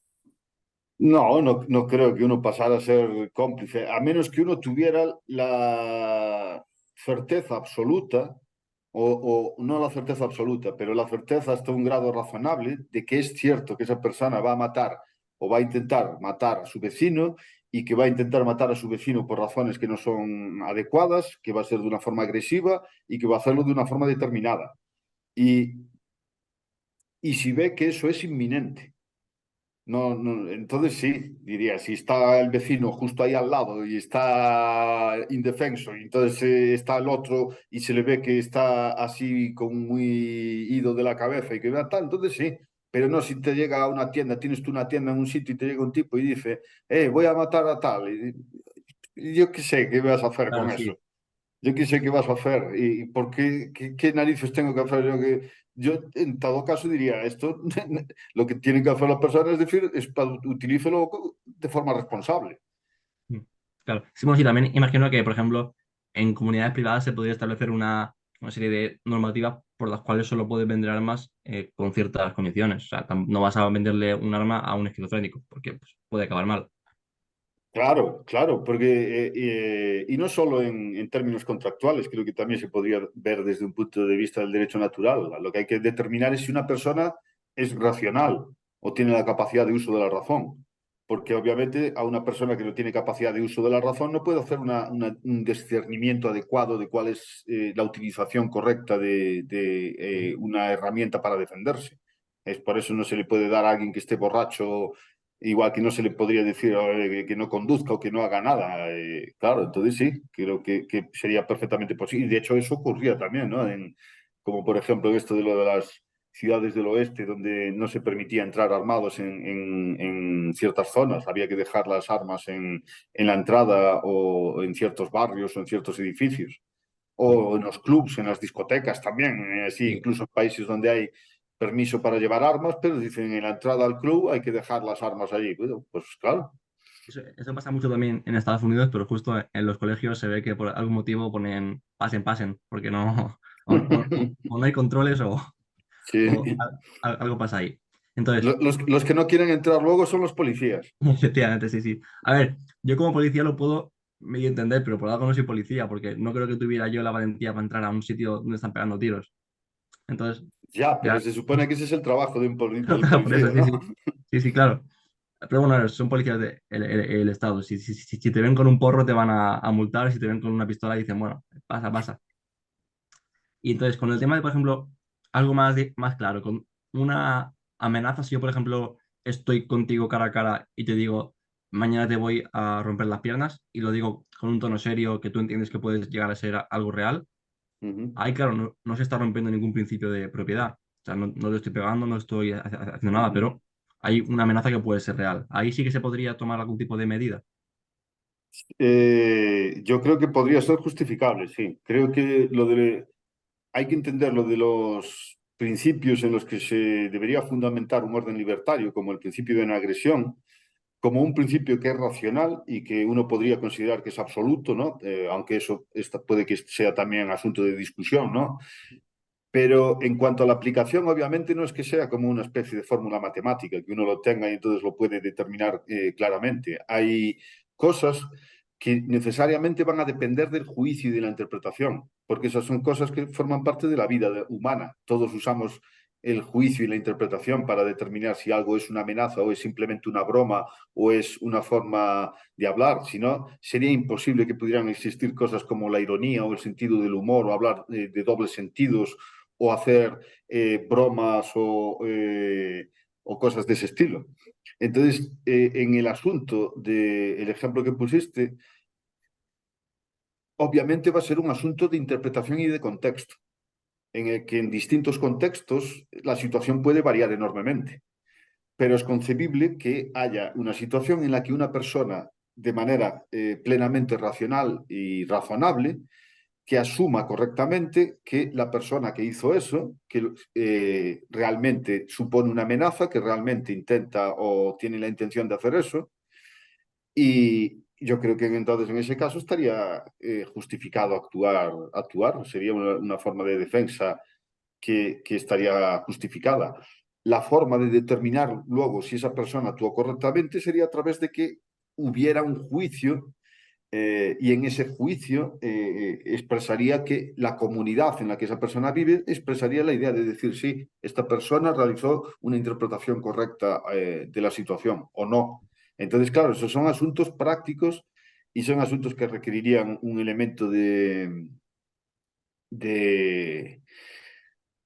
No creo que uno pasara a ser cómplice, a menos que uno tuviera la certeza absoluta, o no la certeza absoluta, pero la certeza hasta un grado razonable de que es cierto que esa persona va a matar o va a intentar matar a su vecino y que va a intentar matar a su vecino por razones que no son adecuadas, que va a ser de una forma agresiva y que va a hacerlo de una forma determinada. Y, y si ve que eso es inminente. Entonces sí, diría, si está el vecino justo ahí al lado y está indefenso, y entonces está el otro y se le ve que está así como muy ido de la cabeza y que va tal, entonces sí, pero no si te llega a una tienda, tienes tú una tienda en un sitio y te llega un tipo y dice, voy a matar a tal, y yo qué sé, ¿qué vas a hacer Claro, con sí. eso? Yo qué sé qué vas a hacer y por qué narices tengo que hacer yo en todo caso diría esto lo que tienen que hacer las personas es decir utilícelo de forma responsable. Mm. Claro. Sí, bueno, sí, también imagino que, por ejemplo, en comunidades privadas se podría establecer una serie de normativas por las cuales solo puedes vender armas con ciertas condiciones. O sea, no vas a venderle un arma a un esquizofrénico, porque pues, puede acabar mal. Claro, claro, porque y no solo en términos contractuales, creo que también se podría ver desde un punto de vista del derecho natural. Lo que hay que determinar es si una persona es racional o tiene la capacidad de uso de la razón. porque obviamente a una persona que no tiene capacidad de uso de la razón no puede hacer un discernimiento adecuado de cuál es la utilización correcta de una herramienta para defenderse. Es por eso no se le puede dar a alguien que esté borracho, igual que no se le podría decir que no conduzca o que no haga nada. Claro, entonces sí, creo que sería perfectamente posible. Y de hecho eso ocurría también, ¿no? Como por ejemplo esto de lo de las ciudades del oeste donde no se permitía entrar armados en ciertas zonas, había que dejar las armas en la entrada o en ciertos barrios o en ciertos edificios, Sí, o en los clubs, en las discotecas también, así, sí. incluso en países donde hay permiso para llevar armas, pero dicen en la entrada al club hay que dejar las armas allí. Bueno, pues claro. Eso pasa mucho también en Estados Unidos, pero justo en los colegios se ve que por algún motivo ponen pasen, pasen, porque no, o no hay controles o Sí. algo pasa ahí. Entonces, Los que no quieren entrar luego son los policías. efectivamente, sí, sí. A ver, yo como policía lo puedo medio entender, pero por algo no soy policía, porque no creo que tuviera yo la valentía para entrar a un sitio donde están pegando tiros. Entonces, Ya, pero ya, se supone que ese es el trabajo del claro, por eso, policía, sí, ¿no? sí. Sí, sí, claro. Pero bueno, a ver, son policías del el Estado. Si te ven con un porro te van a multar, si te ven con una pistola dicen, bueno, pasa, pasa. Y entonces, con el tema de, por ejemplo, algo más, más claro, con una amenaza, si yo, por ejemplo, estoy contigo cara a cara y te digo, mañana te voy a romper las piernas, y lo digo con un tono serio que tú entiendes que puedes llegar a ser algo real, Ujú. ahí, claro, no se está rompiendo ningún principio de propiedad. O sea, no te estoy pegando, no estoy haciendo nada, pero hay una amenaza que puede ser real. Ahí sí que se podría tomar algún tipo de medida. Yo creo que podría ser justificable, sí. Creo que hay que entender lo de los principios en los que se debería fundamentar un orden libertario, como el principio de no agresión, como un principio que es racional y que uno podría considerar que es absoluto, ¿no? Aunque eso puede que sea también asunto de discusión, ¿no? Pero en cuanto a la aplicación, obviamente no es que sea como una especie de fórmula matemática, que uno lo tenga y entonces lo puede determinar claramente. Hay cosas que necesariamente van a depender del juicio y de la interpretación, porque esas son cosas que forman parte de la vida humana. Todos usamos el juicio y la interpretación para determinar si algo es una amenaza o es simplemente una broma o es una forma de hablar. Si no, sería imposible que pudieran existir cosas como la ironía o el sentido del humor o hablar de dobles sentidos o hacer bromas o cosas de ese estilo. Entonces, en el asunto del ejemplo que pusiste, obviamente va a ser un asunto de interpretación y de contexto, en el que en distintos contextos la situación puede variar enormemente, pero es concebible que haya una situación en la que una persona, de manera plenamente racional y razonable, que asuma correctamente que la persona que hizo eso, que realmente supone una amenaza, que realmente intenta o tiene la intención de hacer eso, y yo creo que entonces en ese caso estaría justificado actuar, sería una forma de defensa que estaría justificada. La forma de determinar luego si esa persona actuó correctamente sería a través de que hubiera un juicio y en ese juicio expresaría que la comunidad en la que esa persona vive expresaría la idea de decir sí, esta persona realizó una interpretación correcta de la situación o no. Entonces, claro, esos son asuntos prácticos y son asuntos que requerirían un elemento de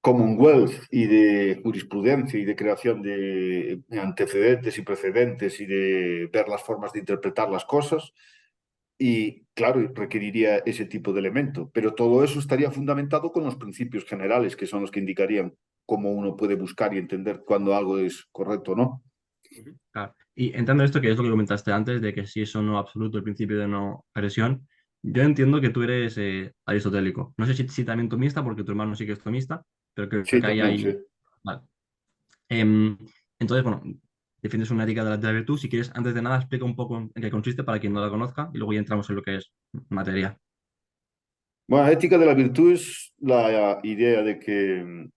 Commonwealth y de jurisprudencia y de creación de antecedentes y precedentes y de ver las formas de interpretar las cosas. Y claro, requeriría ese tipo de elemento, pero todo eso estaría fundamentado con los principios generales, que son los que indicarían cómo uno puede buscar y entender cuándo algo es correcto o no. Ujú. Claro. Y entrando en esto, que es lo que comentaste antes, de que si eso no absoluto, el principio de no agresión, yo entiendo que tú eres aristotélico. No sé si también tomista, porque tu hermano sí que es tomista, pero creo Sí, que ahí también, sí. hay... Vale. Em, entonces, bueno, defiendes una ética de la virtud. Si quieres, antes de nada, explica un poco en qué consiste para quien no la conozca y luego ya entramos en lo que es materia. Bueno, la ética de la virtud es la idea de que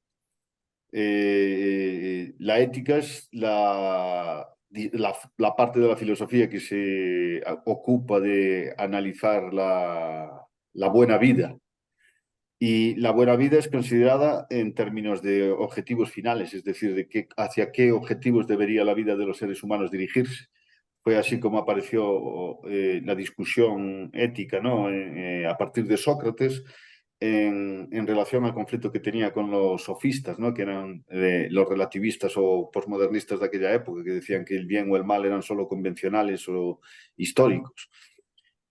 la ética es la parte de la filosofía que se ocupa de analizar la buena vida. Y la buena vida es considerada en términos de objetivos finales, es decir, hacia qué objetivos debería la vida de los seres humanos dirigirse. fue así como apareció la discusión ética, ¿no? A partir de Sócrates, en relación al conflicto que tenía con los sofistas, ¿no? Que eran los relativistas o posmodernistas de aquella época, que decían que el bien o el mal eran solo convencionales o históricos.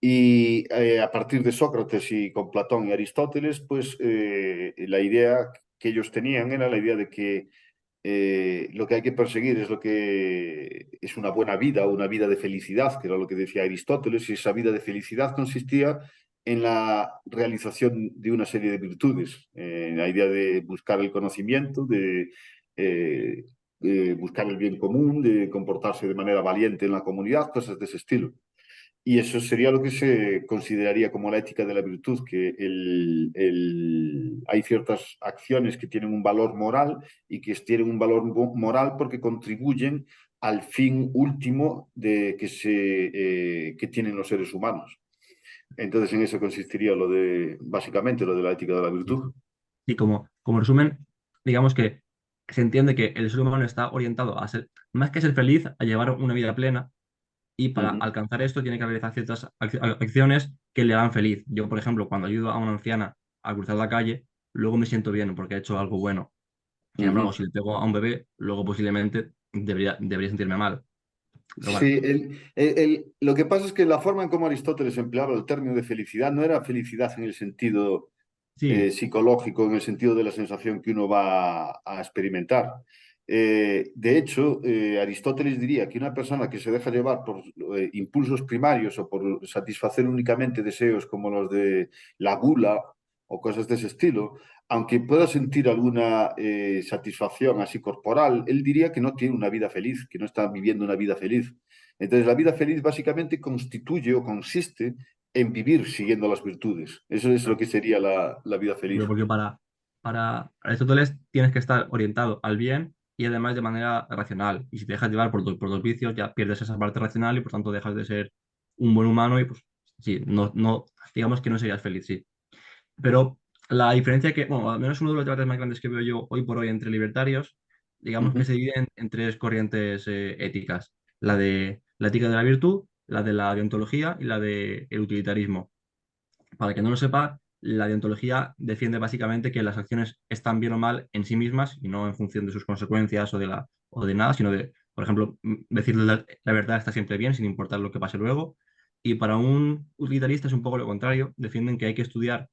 Y a partir de Sócrates y con Platón y Aristóteles, pues la idea que ellos tenían era la idea de que lo que hay que perseguir es lo que es una buena vida, una vida de felicidad, que era lo que decía Aristóteles, y esa vida de felicidad consistía en la realización de una serie de virtudes, la idea de buscar el conocimiento, eh, de buscar el bien común, de comportarse de manera valiente en la comunidad, cosas de ese estilo. Y eso sería lo que se consideraría como la ética de la virtud, que hay ciertas acciones que tienen un valor moral y que tienen un valor moral porque contribuyen al fin último que tienen los seres humanos. Entonces en eso consistiría básicamente lo de la ética de la Sí, virtud. sí, como resumen, digamos que se entiende que el ser humano está orientado a ser, más que ser feliz, a llevar una vida plena y Uh para -huh. alcanzar esto tiene que realizar ciertas acciones que le hagan feliz. Yo, por ejemplo, cuando ayudo a una anciana a cruzar la calle, luego me siento bien porque he hecho algo bueno. Uh Sin embargo, -huh. si le pego a un bebé, luego posiblemente debería sentirme mal. Pero bueno, Sí, lo que pasa es que la forma en cómo Aristóteles empleaba el término de felicidad no era felicidad en el sentido sí, psicológico, en el sentido de la sensación que uno va a experimentar. De hecho, Aristóteles diría que una persona que se deja llevar por impulsos primarios o por satisfacer únicamente deseos como los de la gula o cosas de ese estilo, aunque pueda sentir alguna satisfacción así corporal, él diría que no tiene una vida feliz, que no está viviendo una vida feliz. Entonces, la vida feliz básicamente constituye o consiste en vivir siguiendo las virtudes. Eso es lo claro, que sería la vida pero feliz. porque para Aristóteles tienes que estar orientado al bien y además de manera racional. Y si te dejas llevar por tus vicios, ya pierdes esa parte racional y por tanto dejas de ser un buen humano y pues sí, digamos que no serías feliz, sí. Pero la diferencia que, bueno, al menos uno de los debates más grandes que veo yo hoy por hoy entre libertarios, Uh digamos que -huh. se dividen en tres corrientes éticas. La de la ética de la virtud, la de la deontología y la de el utilitarismo. Para que no lo sepa, la deontología defiende básicamente que las acciones están bien o mal en sí mismas y no en función de sus consecuencias o de nada, sino de, por ejemplo, decir la verdad está siempre bien sin importar lo que pase luego. Y para un utilitarista es un poco lo contrario, defienden que hay que estudiar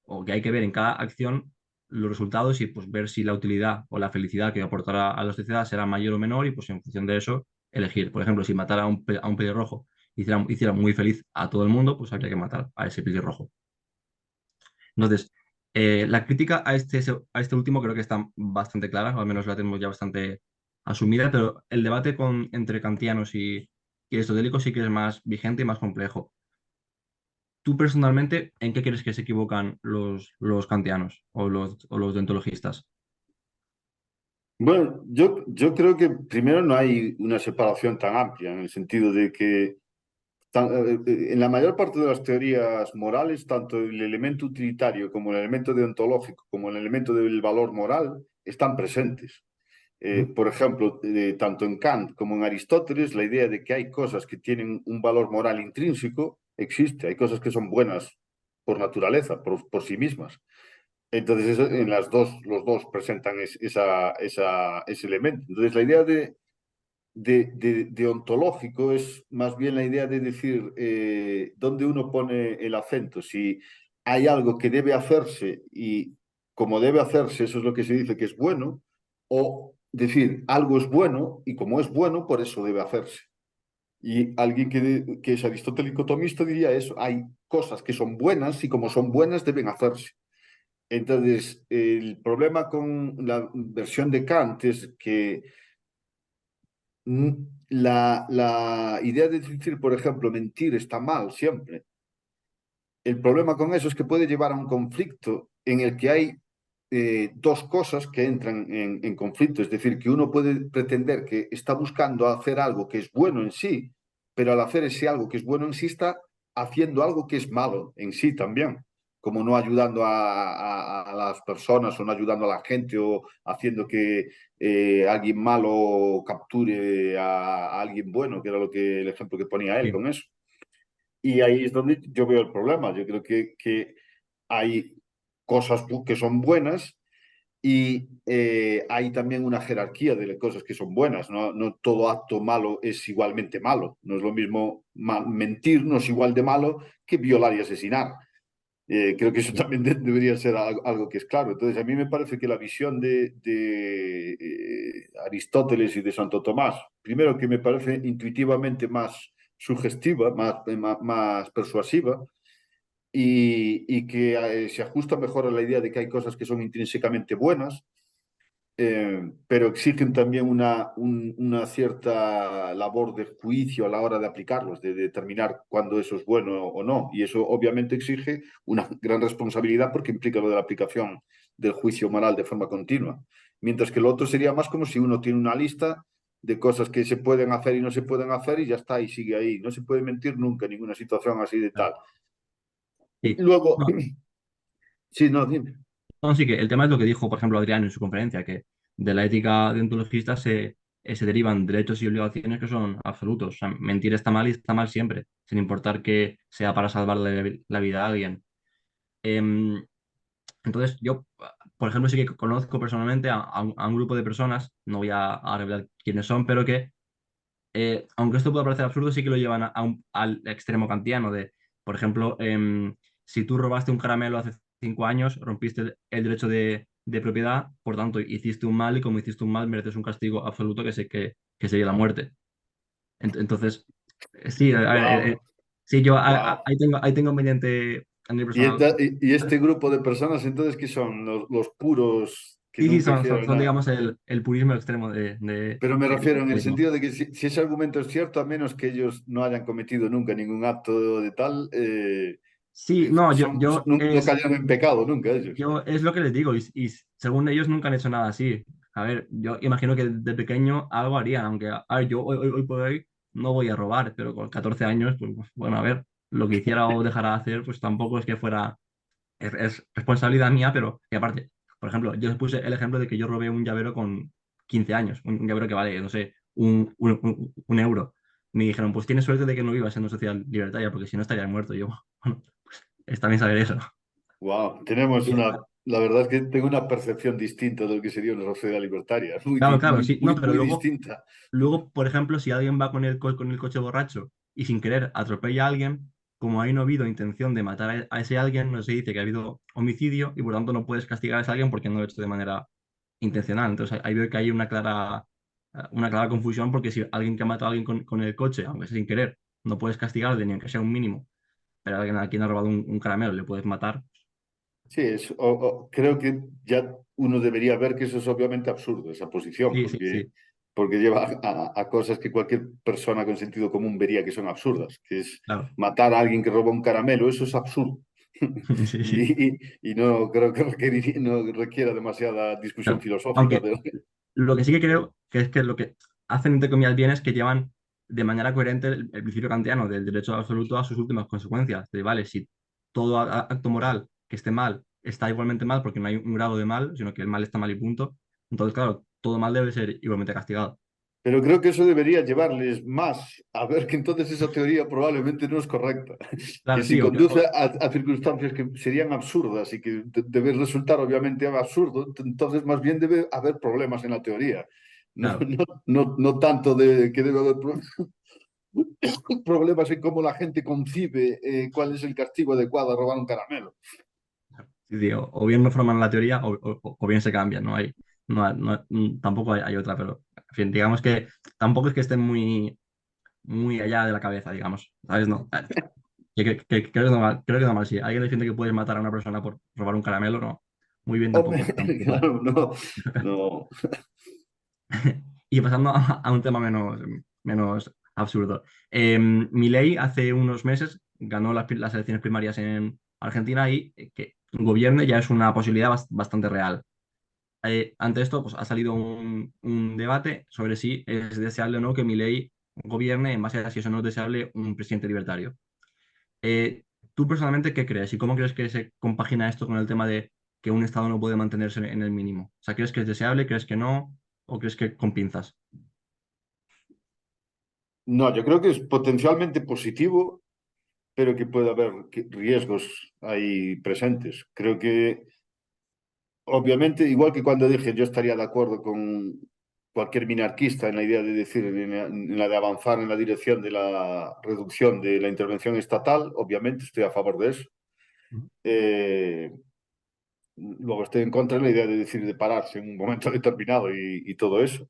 o que hay que ver en cada acción los resultados y pues ver si la utilidad o la felicidad que aportará a la sociedad será mayor o menor y pues en función de eso elegir. Por ejemplo, si matar a un pelirrojo hiciera muy feliz a todo el mundo, pues habría que matar a ese pelirrojo. Entonces, la crítica a este último creo que está bastante clara, o al menos la tenemos ya bastante asumida, pero el debate entre kantianos y aristotélicos sí que es más vigente y más complejo. Tú personalmente, ¿en qué crees que se equivocan los kantianos o los deontologistas? Bueno, yo creo que primero no hay una separación tan amplia en el sentido de que en la mayor parte de las teorías morales, tanto el elemento utilitario como el elemento deontológico, como el elemento del valor moral, están presentes. ¿Mm? Por ejemplo, tanto en Kant como en Aristóteles, la idea de que hay cosas que tienen un valor moral intrínseco existe. Hay cosas que son buenas por naturaleza, por sí mismas. Entonces, los dos presentan ese elemento. Entonces, la idea de ontológico es más bien la idea de decir dónde uno pone el acento. Si hay algo que debe hacerse y como debe hacerse, eso es lo que se dice que es bueno, o decir algo es bueno y como es bueno, por eso debe hacerse. Y alguien que es aristotélico tomista diría eso, hay cosas que son buenas y como son buenas deben hacerse. Entonces, el problema con la versión de Kant es que la idea de decir, por ejemplo, mentir está mal siempre. El problema con eso es que puede llevar a un conflicto en el que hay dos cosas que entran en conflicto. Es decir, que uno puede pretender que está buscando hacer algo que es bueno en sí, pero al hacer ese algo que es bueno en sí está haciendo algo que es malo en sí también. como no ayudando a las personas o no ayudando a la gente o haciendo que alguien malo capture a alguien bueno, que era el ejemplo que ponía él Sí, con eso. Y ahí es donde yo veo el problema. Yo creo que hay cosas que son buenas y hay también una jerarquía de cosas que son buenas. No, no todo acto malo es igualmente malo. No es lo mismo mentir, no es igual de malo que violar y asesinar. Creo que eso sí, también debería ser algo que es claro. Entonces, a mí me parece que la visión de Aristóteles y de Santo Tomás, primero que me parece intuitivamente más sugestiva, más persuasiva, y que se ajusta mejor a la idea de que hay cosas que son intrínsecamente buenas, pero exigen también una cierta labor de juicio a la hora de aplicarlos, de determinar cuándo eso es bueno o no. Y eso obviamente exige una gran responsabilidad porque implica lo de la aplicación del juicio moral de forma continua. Mientras que lo otro sería más como si uno tiene una lista de cosas que se pueden hacer y no se pueden hacer y ya está, y sigue ahí. No se puede mentir nunca en ninguna situación así de claro, tal. sí. Luego, No, sí, no, dime. no, sí que el tema es lo que dijo, por ejemplo, Adrián en su conferencia, que de la ética deontologista se derivan derechos y obligaciones que son absolutos. O sea, mentir está mal y está mal siempre, sin importar que sea para salvar la vida a alguien. Em, entonces, yo, por ejemplo, sí que conozco personalmente a un grupo de personas, no voy a revelar quiénes son, pero que, aunque esto pueda parecer absurdo, sí que lo llevan al extremo kantiano de, por ejemplo, si tú robaste un caramelo hace 5 años, rompiste el derecho de propiedad, por tanto, hiciste un mal y como hiciste un mal, mereces un castigo absoluto que sería la muerte. Entonces, sí, a ver, Wow, sí, yo wow. ahí tengo mediante a nivel personal. Y este grupo de personas, entonces, ¿qué son? Los puros que Sí, sí, nunca son, hicieron son, nada. digamos, el purismo extremo de Pero me refiero en el cristianismo. sentido de que si ese argumento es cierto, a menos que ellos no hayan cometido nunca ningún acto de tal, Sí, no, no cayeron en pecado nunca ellos. yo es lo que les digo, y según ellos nunca han hecho nada así. A ver, yo imagino que de pequeño algo harían, aunque, a ver, yo hoy por hoy no voy a robar, pero con 14 años, pues bueno, a ver, lo que hiciera o dejara de hacer, pues tampoco es que fuera, es responsabilidad mía, pero y aparte, por ejemplo, yo les puse el ejemplo de que yo robé un llavero con 15 años, un llavero que vale, no sé, un euro. Me dijeron, pues tienes suerte de que no vivas en una sociedad libertaria, porque si no estarías muerto. Yo, bueno, está bien saber eso. Wow, Y, la verdad es que tengo una percepción distinta de lo que sería una sociedad libertaria, claro, claro, sí, no, pero muy luego, distinta. luego, por ejemplo, si alguien va con el coche borracho y sin querer atropella a alguien, como ahí no ha habido intención de matar a ese alguien, no se dice que ha habido homicidio y por tanto no puedes castigar a ese alguien porque no lo ha hecho de manera intencional. Entonces ahí veo que hay una clara confusión porque si alguien que ha matado a alguien con el coche, aunque sea sin querer, no puedes castigarle ni aunque sea un mínimo, pero alguien a quien ha robado un caramelo le puedes matar. Sí, creo que ya uno debería ver que eso es obviamente absurdo, esa posición, Sí, sí, sí, porque lleva a cosas que cualquier persona con sentido común vería que son absurdas, que es claro. matar a alguien que roba un caramelo, eso es absurdo. Sí, sí. Y no creo que no requiera demasiada discusión Claro. filosófica. Aunque lo que sí que creo que es que lo que hacen, entre comillas, bien es que llevan de manera coherente el principio kantiano del derecho absoluto a sus últimas consecuencias. De, vale, si todo acto moral que esté mal está igualmente mal porque no hay un grado de mal, sino que el mal está mal y punto. Entonces, claro, todo mal debe ser igualmente castigado. Pero creo que eso debería llevarles más a ver que entonces esa teoría probablemente no es correcta, que Claro, si sí, conduce a circunstancias que serían absurdas y que debe resultar obviamente absurdo, entonces más bien debe haber problemas en la teoría. No, claro. no tanto de que debe haber problemas en cómo la gente concibe cuál es el castigo adecuado a robar un caramelo. Sí, sí, o bien no forman la teoría o bien se cambian, tampoco hay otra, pero en fin, digamos que tampoco es que estén muy allá de la cabeza, digamos, ¿sabes? No, creo que no creo que no mal. Si alguien defiende que puedes matar a una persona por robar un caramelo, no. Muy bien, Hombre, tampoco puede. claro, no, no. Y pasando a un tema menos absurdo. Milei hace unos meses ganó las elecciones primarias en Argentina y que gobierne ya es una posibilidad bastante real. Ante esto, pues ha salido un debate sobre si es deseable o no que Milei gobierne en base a si eso no es deseable un presidente libertario. Eh, ¿Tú personalmente qué crees y cómo crees que se compagina esto con el tema de que un Estado no puede mantenerse en el mínimo? O sea, ¿crees que es deseable, crees que no, o crees que con pinzas? No, yo creo que es potencialmente positivo, pero que puede haber riesgos ahí presentes. Creo que, obviamente, igual que cuando dije, yo estaría de acuerdo con cualquier minarquista en la idea de decir, en la de avanzar en la dirección de la reducción de la intervención estatal, obviamente estoy a favor de eso. Ujú. Eh, Luego estoy en contra de la idea de decir de pararse en un momento determinado y todo eso.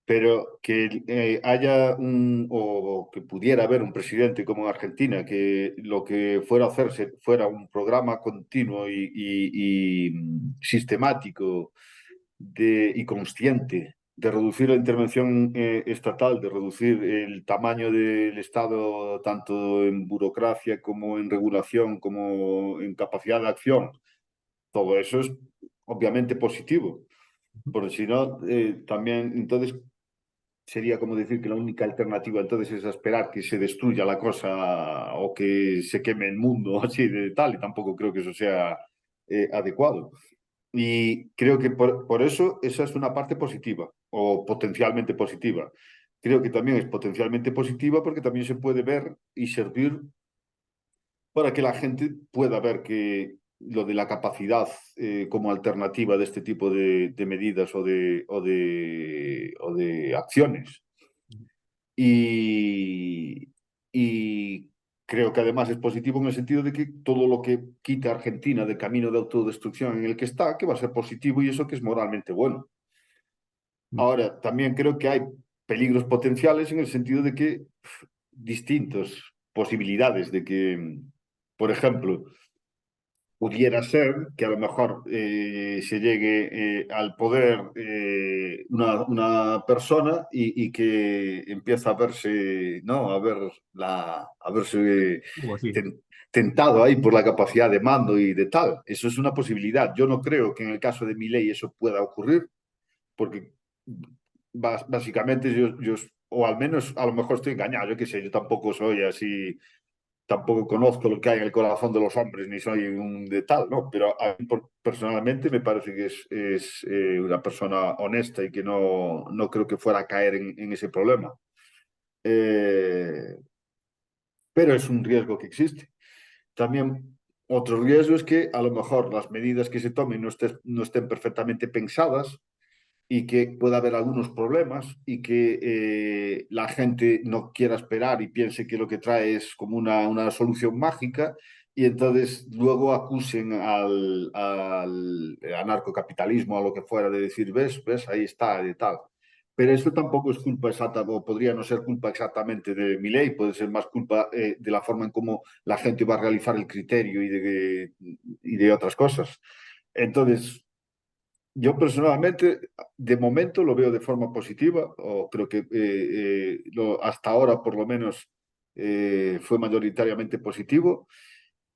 Pero que haya o que pudiera haber un presidente como en Argentina, que lo que fuera a hacerse fuera un programa continuo y sistemático y consciente de reducir la intervención estatal, de reducir el tamaño del Estado, tanto en burocracia como en regulación, como en capacidad de acción, todo eso es obviamente positivo, porque si no, también entonces sería como decir que la única alternativa entonces es esperar que se destruya la cosa o que se queme el mundo así de tal, y tampoco creo que eso sea adecuado. Y creo que por eso esa es una parte positiva o potencialmente positiva. Creo que también es potencialmente positiva porque también se puede ver y servir para que la gente pueda ver que lo de la capacidad como alternativa de este tipo de medidas o de acciones. Y creo que además es positivo en el sentido de que todo lo que quita a Argentina del camino de autodestrucción en el que está, que va a ser positivo y eso que es moralmente bueno. Ahora, también creo que hay peligros potenciales en el sentido de que distintas posibilidades de que, por ejemplo, pudiera ser que a lo mejor se llegue al poder una persona y que empieza a verse, ¿no? A verse O así. tentado ahí por la capacidad de mando y de tal. Eso es una posibilidad. Yo no creo que en el caso de Milei eso pueda ocurrir, porque básicamente o al menos a lo mejor estoy engañado, yo qué sé, yo tampoco soy así, tampoco conozco lo que hay en el corazón de los hombres, ni soy un de tal, ¿no? Pero a mí personalmente me parece que es una persona honesta y que no creo que fuera a caer en ese problema. Eh, pero es un riesgo que existe. También otro riesgo es que a lo mejor las medidas que se tomen no estén perfectamente pensadas y que pueda haber algunos problemas y que la gente no quiera esperar y piense que lo que trae es como una solución mágica y entonces luego acusen al anarcocapitalismo, a lo que fuera, de decir, ves, ahí está, y tal. Pero esto tampoco es culpa exacta, o podría no ser culpa exactamente de mi ley, puede ser más culpa de la forma en cómo la gente va a realizar el criterio y de otras cosas. Entonces, yo personalmente, de momento, lo veo de forma positiva, o creo que hasta ahora, por lo menos, fue mayoritariamente positivo.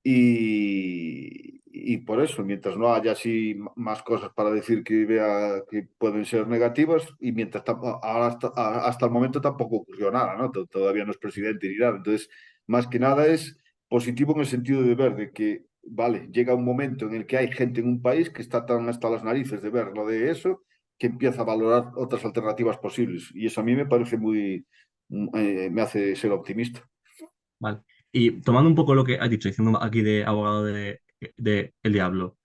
Y por eso, mientras no haya así más cosas para decir que vea que pueden ser negativas, y mientras ahora hasta el momento tampoco ocurrió nada, ¿no? Todavía no es presidente ni nada. Entonces, más que nada es positivo en el sentido de ver de que, vale, llega un momento en el que hay gente en un país que está tan hasta las narices de ver lo de eso, que empieza a valorar otras alternativas posibles. Y eso a mí me parece me hace ser optimista. Vale. Y tomando un poco lo que has dicho, diciendo aquí de abogado de el diablo,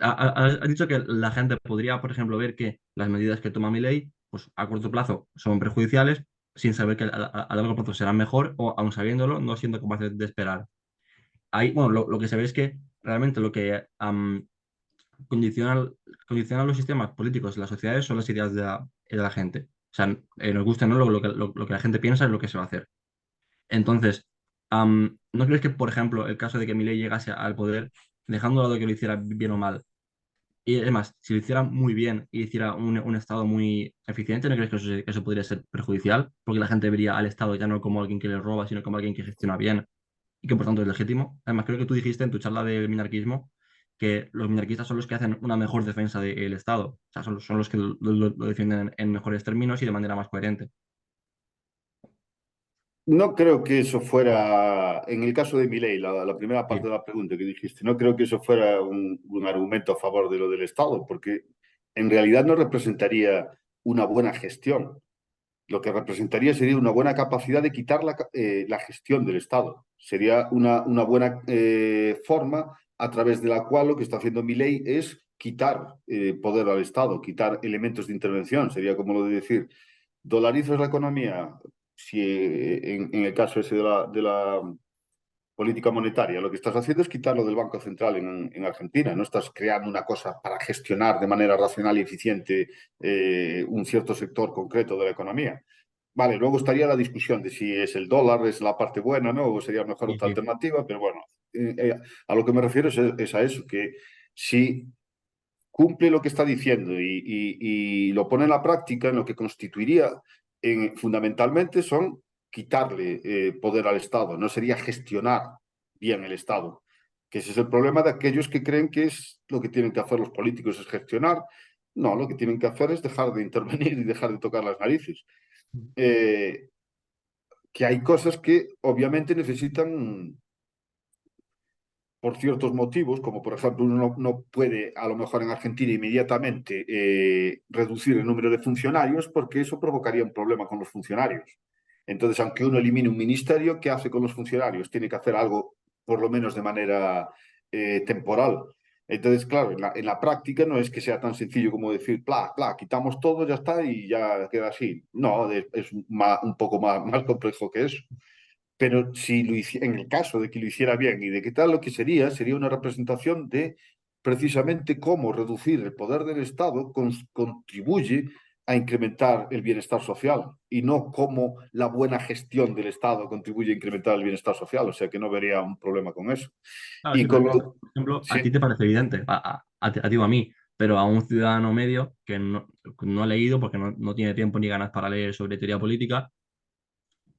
has dicho que la gente podría, por ejemplo, ver que las medidas que toma mi ley, pues a corto plazo son perjudiciales, sin saber que a largo plazo serán mejor, o aun sabiéndolo, no siendo capaces de esperar. Ahí, bueno, lo que se ve es que realmente lo que condiciona, condiciona los sistemas políticos de las sociedades son las ideas de la gente. O sea, nos gusta o no lo que la gente piensa es lo que se va a hacer. Entonces, ¿no crees que, por ejemplo, el caso de que Milei llegase al poder, dejando de lado que lo hiciera bien o mal, y además, si lo hiciera muy bien y hiciera un Estado muy eficiente, ¿no crees que eso podría ser perjudicial? Porque la gente vería al Estado ya no como alguien que le roba, sino como alguien que gestiona bien y que por tanto es legítimo. Además, creo que tú dijiste en tu charla del minarquismo que los minarquistas son los que hacen una mejor defensa del Estado. O sea, son los que lo defienden en mejores términos y de manera más coherente. No creo que eso fuera, en el caso de Milei, la primera parte Sí, de la pregunta que dijiste, no creo que eso fuera un argumento a favor de lo del Estado, porque en realidad no representaría una buena gestión. Lo que representaría sería una buena capacidad de quitar la gestión del Estado. Sería una buena forma a través de la cual lo que está haciendo Milei es quitar poder al Estado, quitar elementos de intervención. Sería como lo de decir, dolarizas la economía, si en el caso ese de la política monetaria, lo que estás haciendo es quitarlo del Banco Central en Argentina. No estás creando una cosa para gestionar de manera racional y eficiente un cierto sector concreto de la economía. Vale, luego estaría la discusión de si es el dólar, es la parte buena, ¿no? O sería mejor sí, otra sí. alternativa, pero bueno, a lo que me refiero es a eso, que si cumple lo que está diciendo y lo pone en la práctica, en lo que constituiría fundamentalmente son quitarle poder al Estado, no sería gestionar bien el Estado, que ese es el problema de aquellos que creen que es lo que tienen que hacer los políticos, es gestionar. No, lo que tienen que hacer es dejar de intervenir y dejar de tocar las narices. Eh, que hay cosas que obviamente necesitan por ciertos motivos, como por ejemplo uno no puede a lo mejor en Argentina inmediatamente reducir el número de funcionarios porque eso provocaría un problema con los funcionarios. Entonces, aunque uno elimine un ministerio, ¿qué hace con los funcionarios? Tiene que hacer algo por lo menos de manera temporal. Entonces, claro, en la práctica no es que sea tan sencillo como decir, pla, pla, quitamos todo, ya está y ya queda así. No, es un poco más complejo que eso. Pero si en el caso de que lo hiciera bien y de qué tal, lo que sería una representación de precisamente cómo reducir el poder del Estado contribuye a incrementar el bienestar social y no cómo la buena gestión del Estado contribuye a incrementar el bienestar social. O sea que no vería un problema con eso. Claro, Y sí, pero con esto, lo... por ejemplo, a ti Sí, te parece evidente, a ti o a mí, pero a un ciudadano medio que no ha leído porque no tiene tiempo ni ganas para leer sobre teoría política,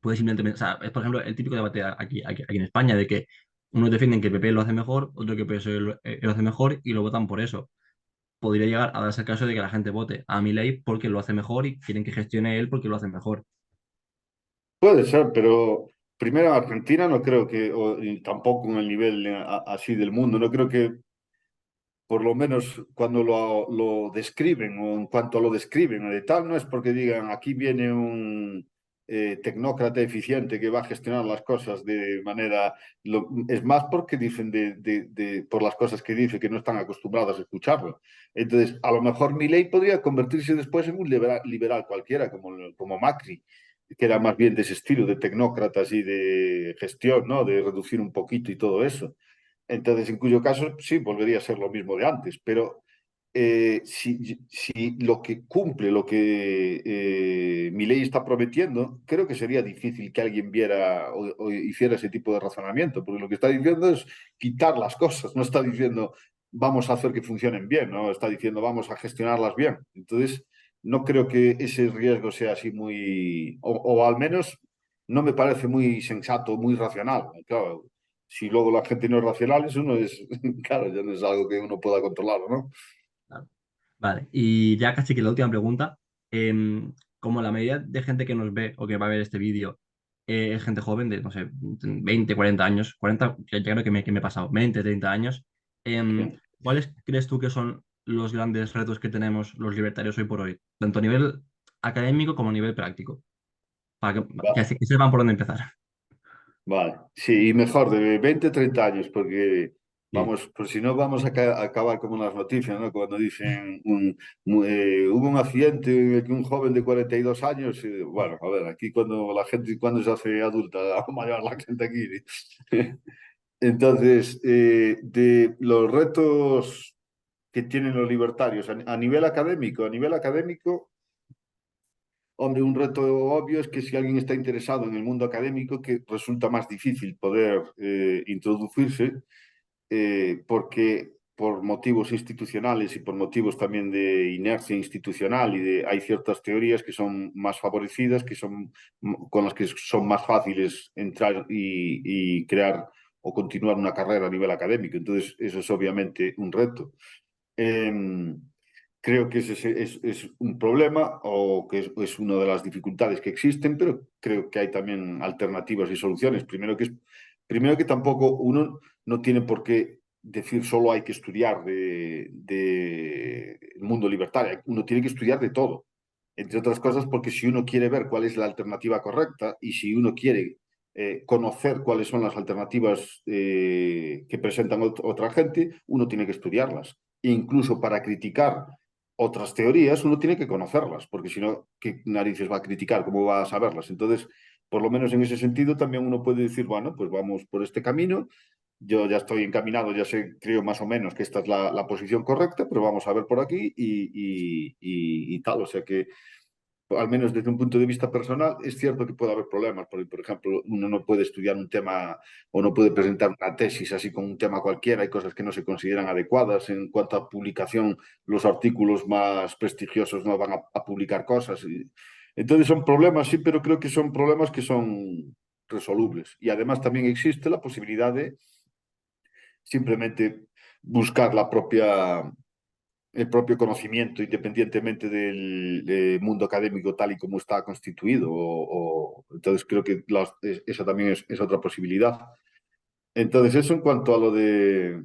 puede simplemente, o sea, es por ejemplo el típico debate aquí en España de que unos defienden que el PP lo hace mejor, otros que el PSOE lo hace mejor y lo votan por eso. Podría llegar a darse el caso de que la gente vote a Milei porque lo hace mejor y quieren que gestione él porque lo hace mejor. puede ser, pero primero Argentina no creo que, y tampoco en el nivel así del mundo, no creo que por lo menos cuando lo describen o en cuanto lo describen de tal, no es porque digan aquí viene un tecnócrata eficiente que va a gestionar las cosas de manera... es más porque dicen por las cosas que dice que no están acostumbrados a escucharlo. Entonces, a lo mejor Milei podría convertirse después en un liberal cualquiera, como Macri, que era más bien de ese estilo, de tecnócratas y de gestión, ¿no? De reducir un poquito y todo eso. Entonces, en cuyo caso, sí, volvería a ser lo mismo de antes, pero si lo que cumple, lo que mi ley está prometiendo, creo que sería difícil que alguien viera o hiciera ese tipo de razonamiento, porque lo que está diciendo es quitar las cosas, no está diciendo vamos a hacer que funcionen bien, no está diciendo vamos a gestionarlas bien. Entonces, no creo que ese riesgo sea así o al menos no me parece muy sensato, muy racional. Claro, si luego la gente no es racional, eso no es, claro, ya no es algo que uno pueda controlar, ¿no? Claro. Vale, y ya casi que la última pregunta. Como la mayoría de gente que nos ve o que va a ver este vídeo es gente joven de, no sé, 20 40 años, 40 ya creo que me he pasado, 20 30 años, Sí. ¿cuáles crees tú que son los grandes retos que tenemos los libertarios hoy por hoy, tanto a nivel académico como a nivel práctico? Para que sepan por dónde empezar. Vale, sí, y mejor de 20 30 años, porque Sí, vamos, pues si no vamos a acabar como en las noticias, ¿no? Cuando dicen hubo un accidente en el que un joven de 42 años, bueno, a ver, aquí cuando la gente, cuando se hace adulta, mayor la gente aquí. Entonces, de los retos que tienen los libertarios a nivel académico, hombre, un reto obvio es que si alguien está interesado en el mundo académico, que resulta más difícil poder introducirse, porque por motivos institucionales y por motivos también de inercia institucional hay ciertas teorías que son más favorecidas, con las que son más fáciles entrar y crear o continuar una carrera a nivel académico. Entonces, eso es obviamente un reto. Eh, creo que ese es un problema o que es una de las dificultades que existen, pero creo que hay también alternativas y soluciones. Primero que tampoco uno no tiene por qué decir solo hay que estudiar de el mundo libertario, uno tiene que estudiar de todo, entre otras cosas porque si uno quiere ver cuál es la alternativa correcta y si uno quiere conocer cuáles son las alternativas que presentan otra gente, uno tiene que estudiarlas. E incluso para criticar otras teorías, uno tiene que conocerlas, porque si no, ¿qué narices va a criticar? ¿Cómo va a saberlas? Entonces, por lo menos en ese sentido, también uno puede decir, bueno, pues vamos por este camino, yo ya estoy encaminado, ya sé, creo más o menos que esta es la posición correcta, pero vamos a ver por aquí y tal. O sea que al menos desde un punto de vista personal, es cierto que puede haber problemas, porque, por ejemplo, uno no puede estudiar un tema o no puede presentar una tesis así con un tema cualquiera, hay cosas que no se consideran adecuadas. En cuanto a publicación, los artículos más prestigiosos no van a publicar cosas. Entonces son problemas, sí, pero creo que son problemas que son resolubles. Y además también existe la posibilidad de simplemente buscar el propio conocimiento, independientemente del mundo académico tal y como está constituido. Entonces creo que esa también es otra posibilidad. Entonces eso en cuanto a lo de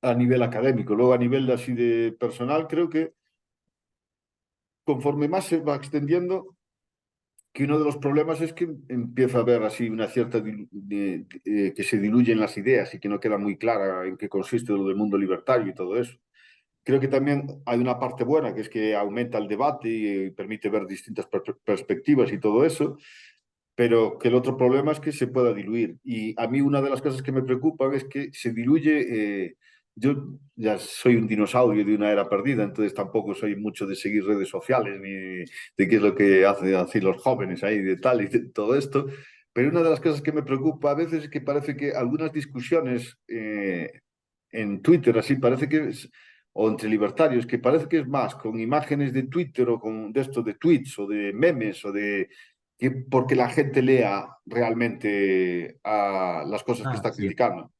a nivel académico. Luego a nivel así de personal, creo que conforme más se va extendiendo, que uno de los problemas es que empieza a haber así una cierta que se diluyen las ideas y que no queda muy clara en qué consiste lo del mundo libertario y todo eso. Creo que también hay una parte buena, que es que aumenta el debate y permite ver distintas perspectivas y todo eso, pero que el otro problema es que se pueda diluir. Y a mí una de las cosas que me preocupan es que se diluye. Yo ya soy un dinosaurio de una era perdida, entonces tampoco soy mucho de seguir redes sociales ni de qué es lo que hacen así los jóvenes ahí, de tal y de todo esto. Pero una de las cosas que me preocupa a veces es que parece que algunas discusiones en Twitter, así parece que es, o entre libertarios, que parece que es más con imágenes de Twitter o con de esto de tweets o de memes o de que porque la gente lea realmente las cosas que Ah, está sí. criticando.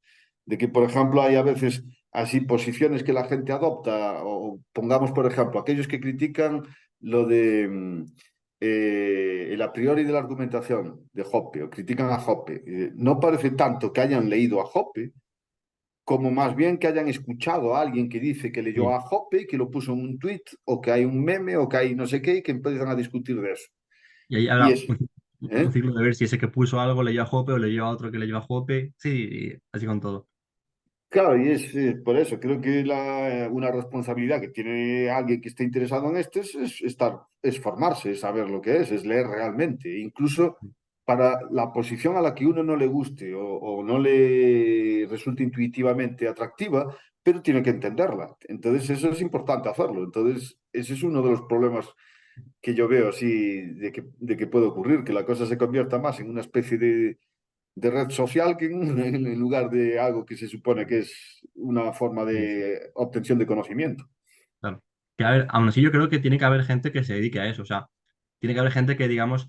De que, por ejemplo, hay a veces así posiciones que la gente adopta, o pongamos, por ejemplo, aquellos que critican lo de el a priori de la argumentación de Hoppe, o critican a Hoppe. No parece tanto que hayan leído a Hoppe, como más bien que hayan escuchado a alguien que dice que leyó Sí. a Hoppe, que lo puso en un tweet, o que hay un meme, o que hay no sé qué, y que empiezan a discutir de eso. Y ahí Y habrá es, un ¿eh? ciclo de ver si ese que puso algo leyó a Jope o leyó a otro que leyó a Jope. Sí, y así con todo. Claro, y es por eso, creo que una responsabilidad que tiene alguien que esté interesado en esto es formarse, es saber lo que es leer realmente, incluso para la posición a la que uno no le guste o no le resulte intuitivamente atractiva, pero tiene que entenderla. Entonces, eso es importante hacerlo. Entonces, ese es uno de los problemas que yo veo así de que puede ocurrir, que la cosa se convierta más en una especie de red social que en lugar de algo que se supone que es una forma Sí, sí. de obtención de conocimiento. Claro. Que a ver, aún así yo creo que tiene que haber gente que se dedique a eso. O sea, tiene que haber gente que, digamos,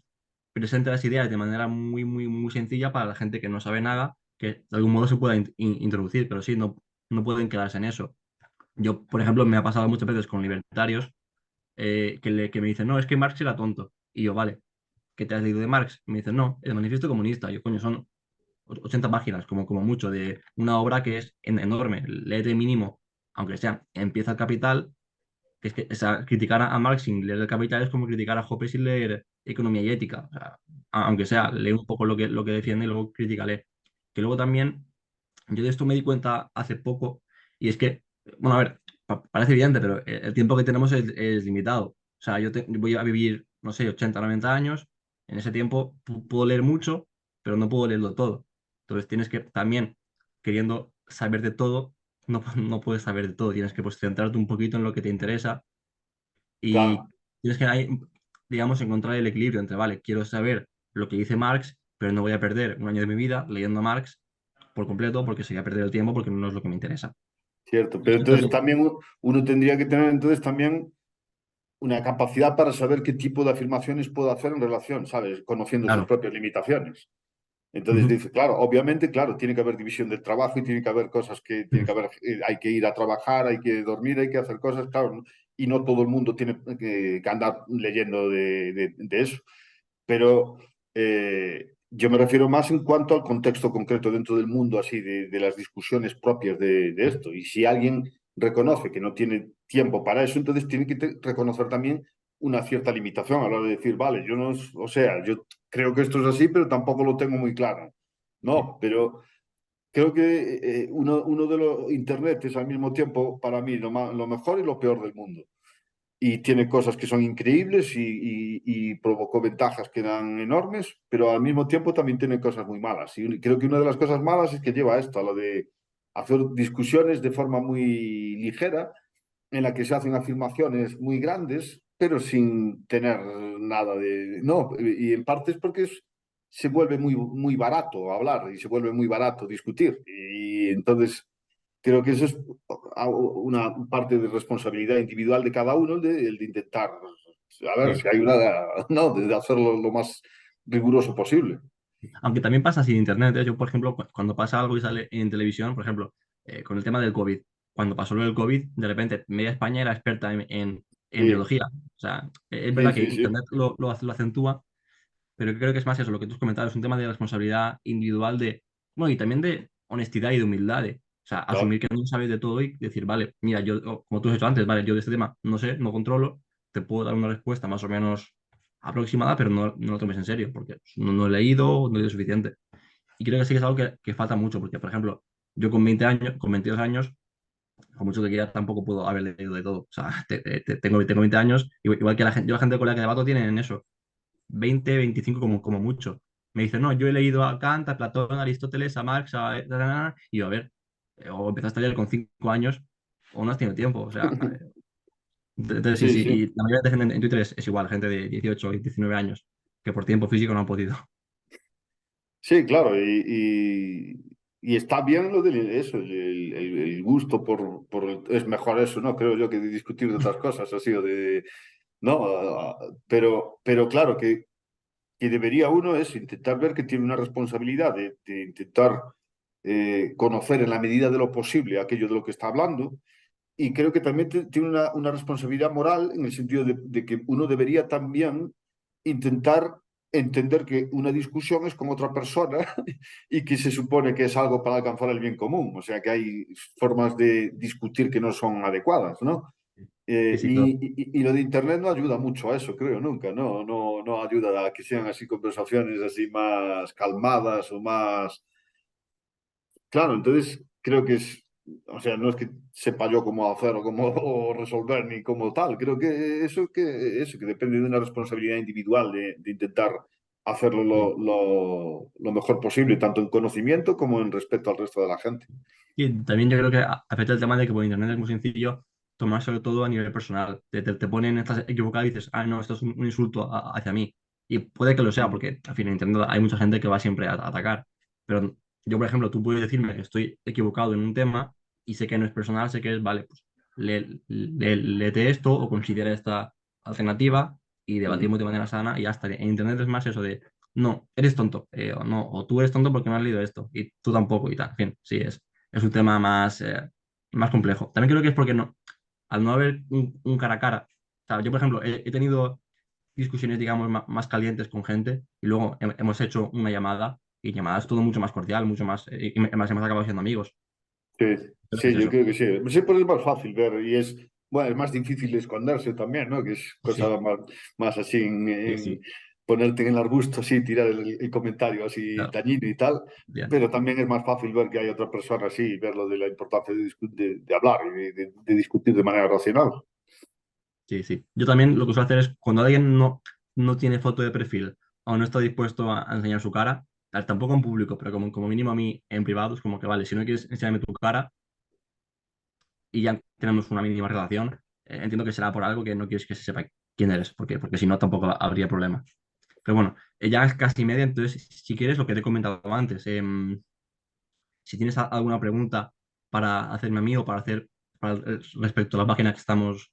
presente las ideas de manera muy, muy, muy sencilla para la gente que no sabe nada, que de algún modo se pueda introducir, pero sí, no, no pueden quedarse en eso. Yo, por ejemplo, me ha pasado muchas veces con libertarios que me dicen, no, es que Marx era tonto. Y yo, vale, ¿qué te has leído de Marx? Y me dicen, no, el manifiesto comunista. Yo, coño, son 80 páginas, como mucho, de una obra que es enorme. Léete mínimo, aunque sea, empieza el Capital, que es que criticar a Marx sin leer el Capital es como criticar a Hoppe sin leer Economía y Ética. O sea, aunque sea, lee un poco lo que defiende y luego críticale. Que luego también, yo de esto me di cuenta hace poco, y es que, bueno, a ver, parece evidente, pero el tiempo que tenemos es limitado. O sea, voy a vivir, no sé, 80 90 años. En ese tiempo puedo leer mucho, pero no puedo leerlo todo. Entonces tienes que también, queriendo saber de todo, no, no puedes saber de todo. Tienes que pues, centrarte un poquito en lo que te interesa y Claro, tienes que, digamos, encontrar el equilibrio entre, vale, quiero saber lo que dice Marx, pero no voy a perder un año de mi vida leyendo Marx por completo porque sería perder el tiempo porque no es lo que me interesa. cierto. Es Pero cierto entonces que, también uno tendría que tener entonces también una capacidad para saber qué tipo de afirmaciones puede hacer en relación, ¿sabes? Conociendo sus claro, propias limitaciones. Entonces Ujú. dice, claro, obviamente, claro, tiene que haber división del trabajo y tiene que haber cosas que tiene que haber, hay que ir a trabajar, hay que dormir, hay que hacer cosas, claro, ¿no? Y no todo el mundo tiene que andar leyendo de eso. Pero yo me refiero más en cuanto al contexto concreto dentro del mundo, así, de las discusiones propias de esto. Y si alguien reconoce que no tiene tiempo para eso, entonces tiene que reconocer también una cierta limitación a la hora de decir, vale, yo no, o sea, yo creo que esto es así, pero tampoco lo tengo muy claro. Sí. No, pero creo que uno de los Internet es al mismo tiempo para mí lo mejor y lo peor del mundo y tiene cosas que son increíbles y provocó ventajas que eran enormes, pero al mismo tiempo también tiene cosas muy malas. Y creo que una de las cosas malas es que lleva a esto, a lo de hacer discusiones de forma muy ligera, en la que se hacen afirmaciones muy grandes, pero sin tener nada de... No, y en parte es porque se vuelve muy barato hablar y se vuelve muy barato discutir. Y entonces creo que eso es una parte de responsabilidad individual de cada uno, el de intentar, a ver Sí. si hay una, no, de hacerlo lo más riguroso posible. Aunque también pasa sin internet, ¿eh? Yo, por ejemplo, cuando pasa algo y sale en televisión, por ejemplo, con el tema del COVID, cuando pasó lo del COVID, de repente media España era experta en Sí, biología. O sea, es sí, verdad que sí, sí, internet lo acentúa, pero creo que es más eso, lo que tú has comentado, es un tema de responsabilidad individual de, bueno, y también de honestidad y de humildad. O sea, claro. asumir que no sabes de todo y decir, vale, mira, yo, como tú has hecho antes, vale, yo de este tema no sé, no controlo, te puedo dar una respuesta más o menos aproximada, pero no lo tomes en serio, porque no he leído, no he leído suficiente. Y creo que sí que es algo que falta mucho, porque, por ejemplo, yo con 20 años, con 22 años, con mucho que quiera, tampoco puedo haber leído de todo. O sea, tengo 20 años, igual que la gente, yo la gente con la que debato tienen eso, 20 25 como mucho. Me dicen, no, yo he leído a Kant, a Platón, a Aristóteles, a Marx, y yo, a ver, o empezaste a leer con 5 años, o no has tenido tiempo. O sea, entonces sí, Sí, sí, sí. y la mayoría de gente en Twitter es igual, gente de 18 y 19 años, que por tiempo físico no han podido. Sí, claro, y está bien lo de eso, el gusto es mejor eso, ¿no? Creo yo que de discutir de otras cosas, así, o de, no, pero claro, que debería uno es intentar ver que tiene una responsabilidad de intentar conocer en la medida de lo posible aquello de lo que está hablando. Y creo que también tiene una responsabilidad moral en el sentido de que uno debería también intentar entender que una discusión es con otra persona y que se supone que es algo para alcanzar el bien común. O sea, que hay formas de discutir que no son adecuadas, ¿no? Sí, sí, todo. Y lo de Internet no ayuda mucho a eso, creo, nunca. No ayuda a que sean así conversaciones así más calmadas o más... Claro, entonces creo que es, o sea, no es que sepa yo cómo hacer o cómo o resolver ni cómo tal. Creo que eso que depende de una responsabilidad individual de intentar hacerlo Sí. lo mejor posible, tanto en conocimiento como en respecto al resto de la gente. Y también yo creo que afecta el tema de que por internet es muy sencillo tomar sobre todo a nivel personal. Te ponen, estás equivocado y dices, ah, no, esto es un insulto hacia mí. Y puede que lo sea, Mm. porque al fin en internet hay mucha gente que va siempre a atacar. Pero yo, por ejemplo, tú puedes decirme que estoy equivocado en un tema y sé que no es personal, sé que es, vale, pues léete esto o considera esta alternativa y Mm. debatimos de manera sana y ya está. En internet es más eso de, no, eres tonto, o no, o tú eres tonto porque no has leído esto y tú tampoco y tal. En fin, sí, es un tema más complejo. También creo que es porque al no haber un cara a cara, o sea, yo por ejemplo he tenido discusiones, digamos, más calientes con gente y luego hemos hecho una llamada y llamada es todo mucho más cordial, mucho más, y más hemos acabado siendo amigos. Sí, Creo que es sí, yo eso. creo que sí. Sí, pues es más fácil ver y es, bueno, es más difícil esconderse también, ¿no? Que es Sí, cosa más así sí, sí. ponerte en el arbusto, así, tirar el comentario así Claro, dañino y tal, bien. pero también es más fácil ver que hay otra persona así y ver lo de la importancia de hablar y de discutir de manera racional. Sí, sí. Yo también lo que suelo hacer es cuando alguien no tiene foto de perfil o no está dispuesto a enseñar su cara, tampoco en público, pero como mínimo a mí en privado, es como que vale, si no quieres enseñarme tu cara, y ya tenemos una mínima relación, entiendo que será por algo que no quieres que se sepa quién eres, porque si no tampoco habría problema. Pero bueno, ya es casi media, entonces si quieres lo que te he comentado antes, si tienes alguna pregunta para hacerme a mí o respecto a la página que estamos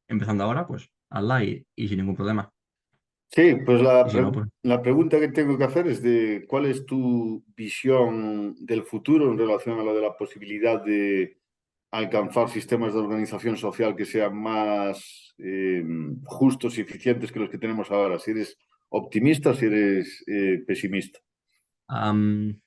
empezando ahora, pues hazla y sin ningún problema. Sí, pues Y si no, pues la pregunta que tengo que hacer es de cuál es tu visión del futuro en relación a lo de la posibilidad de alcanzar sistemas de organización social que sean más justos y eficientes que los que tenemos ahora. Si eres optimista, si eres pesimista. am,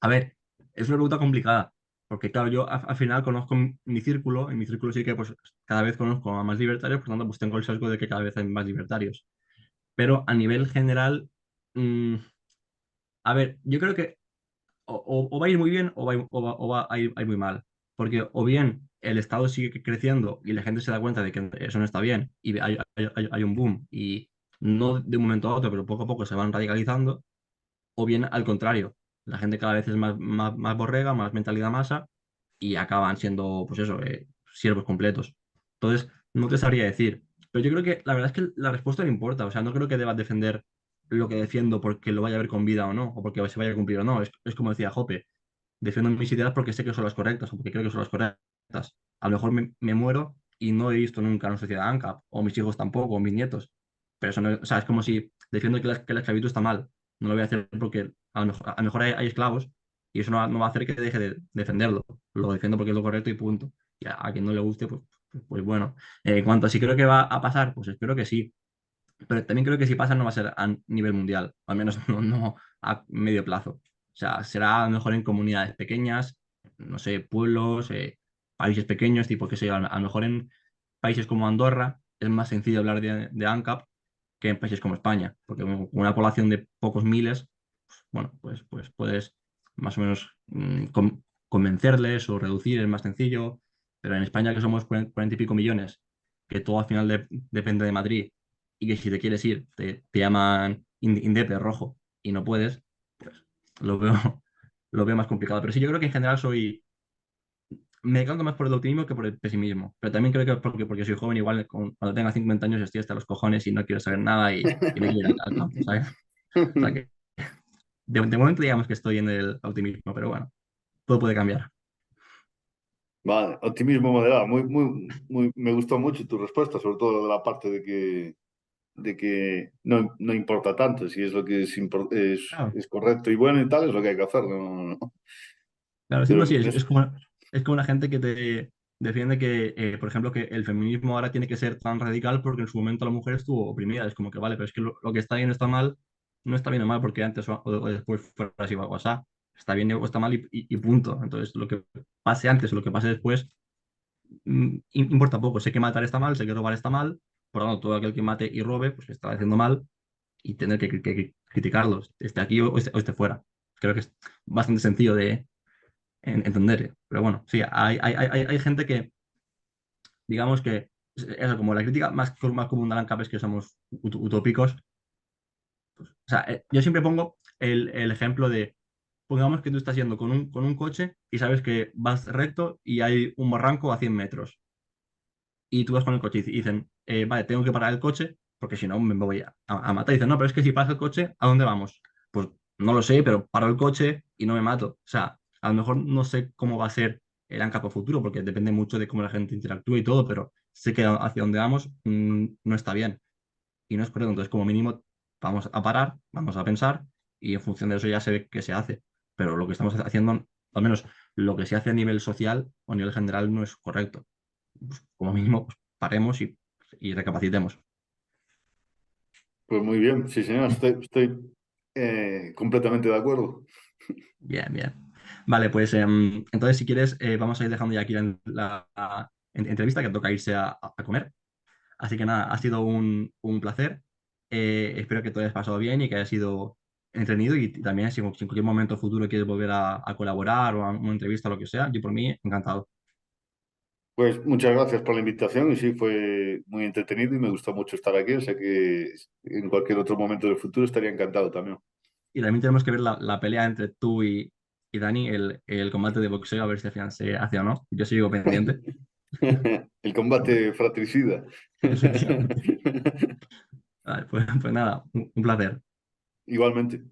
a ver, es una pregunta complicada, porque claro, yo al final conozco mi círculo, en mi círculo sí que pues cada vez conozco a más libertarios, por tanto pues tengo el sesgo de que cada vez hay más libertarios. Pero a nivel general, mm, a ver, yo creo que o va a ir muy bien o va a ir muy mal. Porque o bien el Estado sigue creciendo y la gente se da cuenta de que eso no está bien y hay un boom y no de un momento a otro, pero poco a poco se van radicalizando, o bien al contrario, la gente cada vez es más borrega, más mentalidad masa y acaban siendo, pues eso, siervos completos. Entonces, no te sabría decir. Pero yo creo que la verdad es que la respuesta no importa. O sea, no creo que debas defender lo que defiendo porque lo vaya a ver con vida o no, o porque se vaya a cumplir o no. Es como decía Jope, defiendo mis ideas porque sé que son las correctas o porque creo que son las correctas. A lo mejor me muero y no he visto nunca una sociedad ANCAP, o mis hijos tampoco, o mis nietos. Pero eso no, o sea, es como si defiendo que la esclavitud está mal. No lo voy a hacer porque a lo mejor hay esclavos y eso no va a hacer que deje de defenderlo. Lo defiendo porque es lo correcto y punto. Y a quien no le guste, pues bueno. En cuanto a si creo que va a pasar, pues espero que sí. Pero también creo que si pasa no va a ser a nivel mundial, al menos no a medio plazo. O sea, será a lo mejor en comunidades pequeñas, no sé, pueblos, países pequeños, tipo que sé, a lo mejor en países como Andorra es más sencillo hablar de ANCAP que en países como España, porque con una población de pocos miles, bueno, pues puedes más o menos convencerles o reducir, es más sencillo, pero en España que somos 40 y pico millones, que todo al final depende de Madrid y que si te quieres ir te llaman Indepe rojo y no puedes, pues lo veo, lo veo más complicado. Pero sí, yo creo que en general me decanto más por el optimismo que por el pesimismo. Pero también creo que porque soy joven, igual cuando tenga 50 años estoy hasta los cojones y no quiero saber nada y me quiero ir al campo, ¿sabes? O sea que de momento digamos que estoy en el optimismo, pero bueno, todo puede cambiar. Vale, optimismo moderado. Me gustó mucho tu respuesta, sobre todo lo de la parte de que no importa tanto, si es lo que Claro, es correcto y bueno y tal, es lo que hay que hacer. claro, Pero siempre sí, es como la gente que te defiende que, por ejemplo, que el feminismo ahora tiene que ser tan radical porque en su momento la mujer estuvo oprimida. Es como que, vale, pero es que lo que está bien está mal, no está bien o mal porque antes o después fuera así o así. Está bien o está mal y punto. Entonces, lo que pase antes o lo que pase después importa poco. Sé que matar está mal, sé que robar está mal, por lo tanto, todo aquel que mate y robe, pues está haciendo mal y tener que criticarlos, esté aquí o esté fuera. Creo que es bastante sencillo de entender. Pero bueno, sí, hay gente que, digamos que, eso, como la crítica más común de Alan Cap es que somos utópicos. O sea, yo siempre pongo el ejemplo de, pongamos que tú estás yendo con un coche y sabes que vas recto y hay un barranco a 100 metros. Y tú vas con el coche y dicen, vale, tengo que parar el coche porque si no me voy a matar. Y dicen, no, pero es que si pasa el coche, ¿a dónde vamos? Pues no lo sé, pero paro el coche y no me mato. O sea, a lo mejor no sé cómo va a ser el ANCAP futuro porque depende mucho de cómo la gente interactúe y todo, pero sé que hacia dónde vamos no está bien y no es correcto. Entonces, como mínimo, vamos a parar, vamos a pensar y en función de eso ya se ve qué se hace. Pero lo que estamos haciendo, al menos lo que se hace a nivel social o a nivel general, no es correcto. Pues, como mínimo, pues, paremos y recapacitemos. pues muy bien, sí, señor, estoy completamente de acuerdo. Bien, bien. Vale, pues entonces si quieres, vamos a ir dejando ya aquí la entrevista que toca irse a comer. Así que nada, ha sido un placer. Espero que te hayas pasado bien y que haya sido entretenido y también si en cualquier momento futuro quieres volver a colaborar o a una entrevista o lo que sea, yo por mí encantado. Pues muchas gracias por la invitación y sí, fue muy entretenido y me gustó mucho estar aquí, o sea que en cualquier otro momento del futuro estaría encantado también. Y también tenemos que ver la pelea entre tú y Dani, el combate de boxeo, a ver si al final se hace o no. Yo sigo pendiente. El combate fratricida. Efectivamente. Vale, pues nada, un placer. Igualmente.